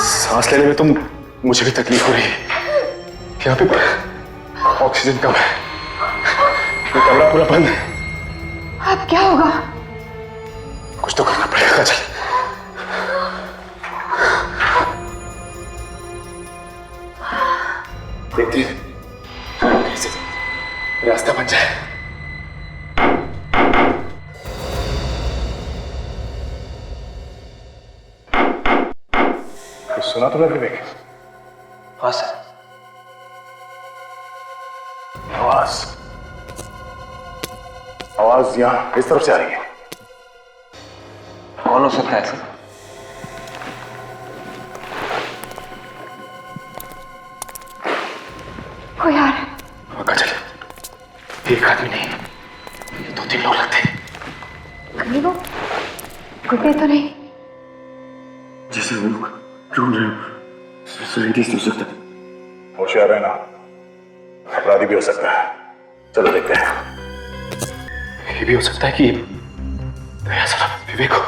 सांस लेने में तो मुझे भी तकलीफ हो रही है। यहाँ पे ऑक्सीजन कम है, ये कमरा पूरा बंद है। अब क्या होगा? कुछ तो करना पड़ेगा काजल। देखते हैं कैसे रास्ता बन जाए। कुछ सुना तुमने विवेक? हाँ सर। आवाज यहाँ इस तरफ से आ रही है। कौन हो सकता है सर? कोई आ रहा है। काजल, एक आदमी नहीं, 2-3 लोग लगते हैं। कहीं वो गुड्डे तो नहीं? जैसे वो लोग ढूंढ रहे हो, साइंटिस्ट हो सकता है। होशियार है ना, अपराधी भी हो सकता है। चलो देखते हैं। ये भी हो सकता है कि दया साला विवेक हो।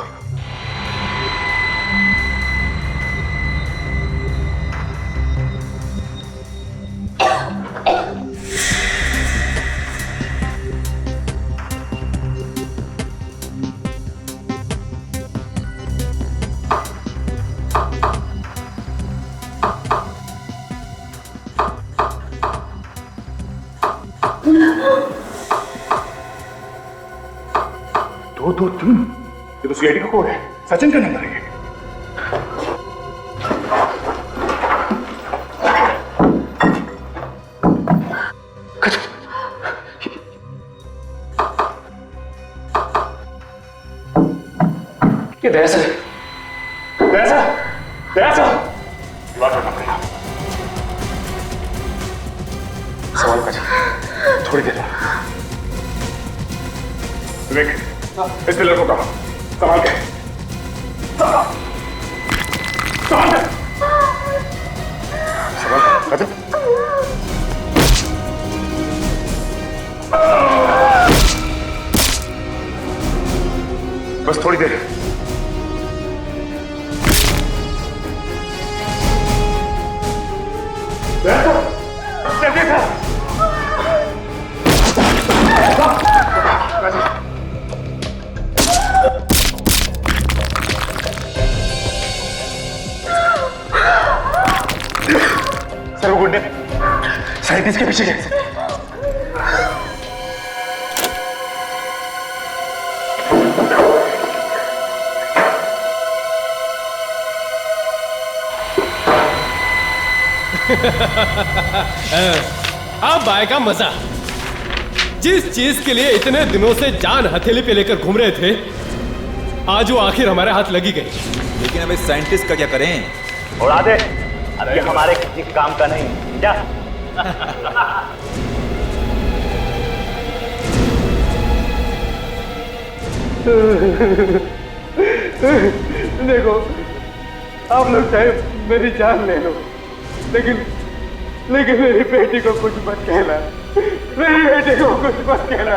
दो 3 ये तो सीआईडी का कोड है। सचिन का नंबर है ये। ये दया सर, बात करना पड़ेगा। सवाल का थोड़ी देर में। विवेक, इस पिलर को कहा संभाल के। संभाल के। बस थोड़ी देर। सर वो गुंडे साइंटिस्ट के पीछे गए। अब आएगा मजा। जिस चीज के लिए इतने दिनों से जान हथेली पे लेकर घूम रहे थे, आज वो आखिर हमारे हाथ लगी गई। लेकिन अब इस साइंटिस्ट का क्या करें? उड़ा दे, ये हमारे किसी काम का नहीं। क्या? देखो, आप लोग चाहे मेरी जान ले लो, लेकिन मेरी बेटी को कुछ मत कहना। मेरी बेटी को कुछ मत कहना।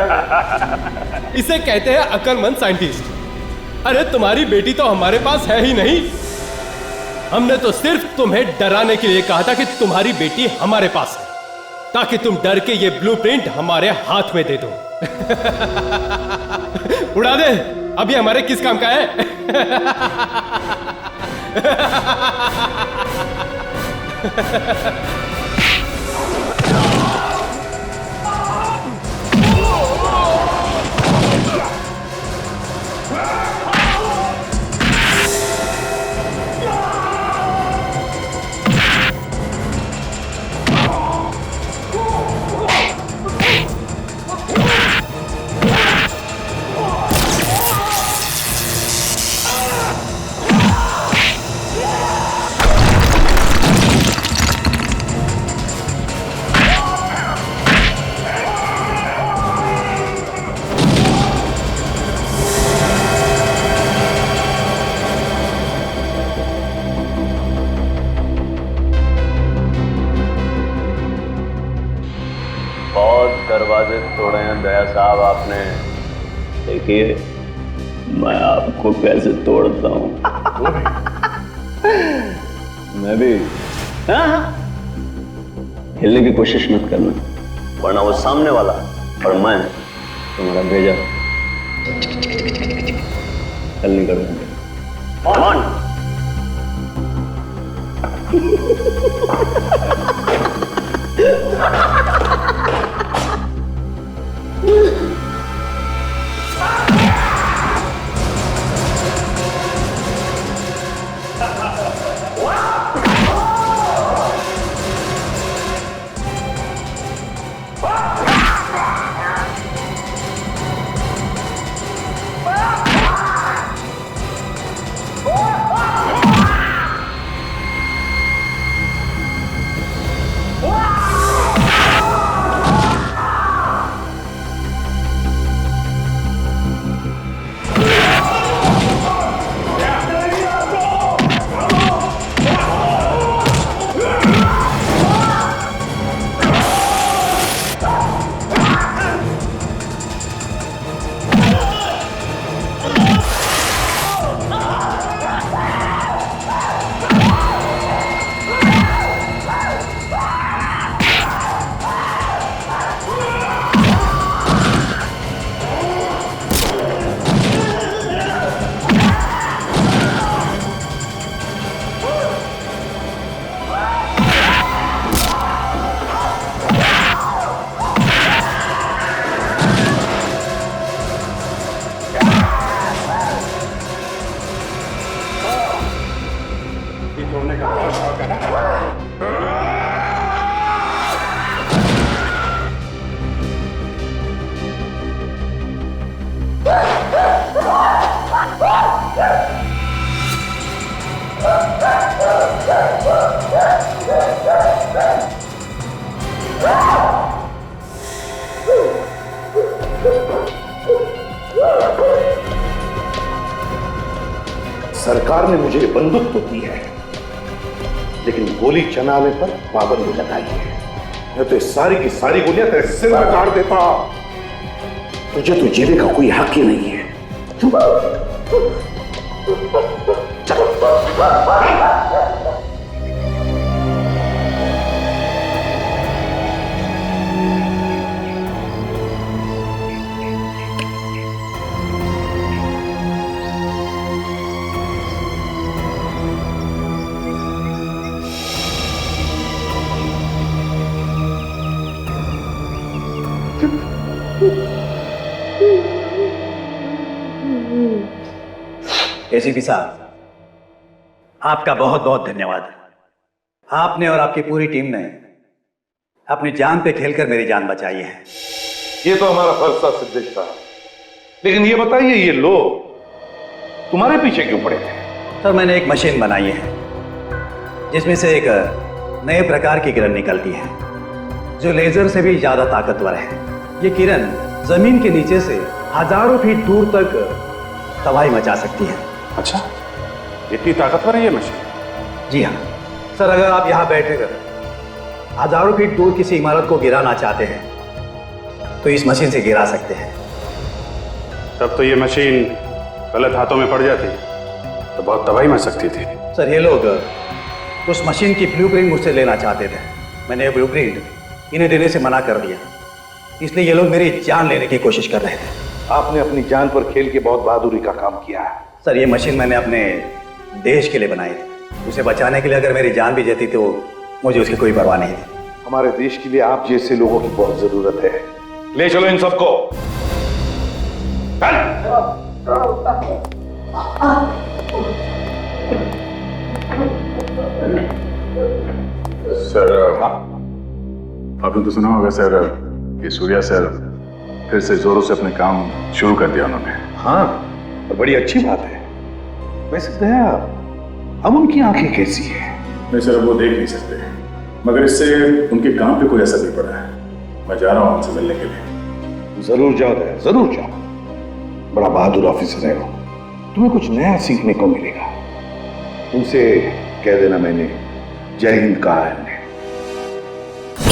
इसे कहते हैं अक्लमंद साइंटिस्ट। अरे तुम्हारी बेटी तो हमारे पास है ही नहीं। हमने तो सिर्फ तुम्हें डराने के लिए कहा था कि तुम्हारी बेटी हमारे पास है, ताकि तुम डर के ये ब्लूप्रिंट हमारे हाथ में दे दो। उड़ा दे, अभी हमारे किस काम का है? बहुत दरवाजे तोड़े हैं दया साहब आपने। देखिए, मैं आपको कैसे तोड़ता हूँ। मैं भी। हाँ, हिलने की कोशिश मत करना, वरना वो सामने वाला और मैं तुम्हारा भेजा कल नहीं कर देंगे। सरकार ने मुझे बंदूक तो दी है, लेकिन गोली चलाने पर पाबंदी लगाई है। मैं तो सारी की सारी गोलियां तेरे सिर में काट देता। तुझे तो जीने का कोई हक ही नहीं है। एसीपी साहब, आपका बहुत बहुत धन्यवाद। आपने और आपकी पूरी टीम ने अपनी जान पे खेलकर मेरी जान बचाई है। ये तो हमारा फर्ज था सिद्धेश साहब, लेकिन ये बताइए ये लोग तुम्हारे पीछे क्यों पड़े थे? सर, मैंने एक मशीन बनाई है जिसमें से एक नए प्रकार की किरण निकलती है जो लेजर से भी ज्यादा ताकतवर है। ये किरण जमीन के नीचे से हजारों फीट दूर तक तबाही मचा सकती है। अच्छा, इतनी ताकतवर है ये मशीन? जी हाँ सर, अगर आप यहाँ बैठकर हजारों फीट दूर किसी इमारत को गिराना चाहते हैं तो इस मशीन से गिरा सकते हैं। तब तो ये मशीन गलत हाथों में पड़ जाती तो बहुत तबाही मच सकती थी। सर, ये लोग उस मशीन की ब्लूप्रिंट मुझसे लेना चाहते थे। मैंने ब्लूप्रिंट इन्हें देने से मना कर दिया, इसलिए ये लोग मेरी जान लेने की कोशिश कर रहे थे। आपने अपनी जान पर खेल के बहुत बहादुरी का काम किया है। सर, ये मशीन मैंने अपने देश के लिए बनाई थी। उसे बचाने के लिए अगर मेरी जान भी जाती तो मुझे उसकी कोई परवाह नहीं थी। हमारे देश के लिए आप जैसे लोगों की बहुत जरूरत है। ले चलो इन सबको। सर, आपने तो सुना होगा सर कि सूर्या सर फिर से जोरों से अपने काम शुरू कर दिया उन्होंने। हाँ, और बड़ी अच्छी बात है। वैसे दया, अब उनकी आंखें कैसी है? नहीं सर, वो देख नहीं सकते, मगर इससे उनके काम पे कोई असर नहीं पड़ा है। मैं जा रहा हूँ उनसे मिलने के लिए। जरूर जाओ दया, जरूर जाओ। बड़ा बहादुर ऑफिसर है वो, तुम्हें कुछ नया सीखने को मिलेगा। उनसे कह देना मैंने जय हिंद कहा है।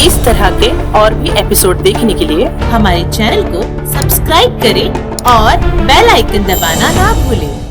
इस इस तरह के और भी एपिसोड देखने के लिए हमारे चैनल को सब्सक्राइब करें और बेल आइकन दबाना ना भूलें।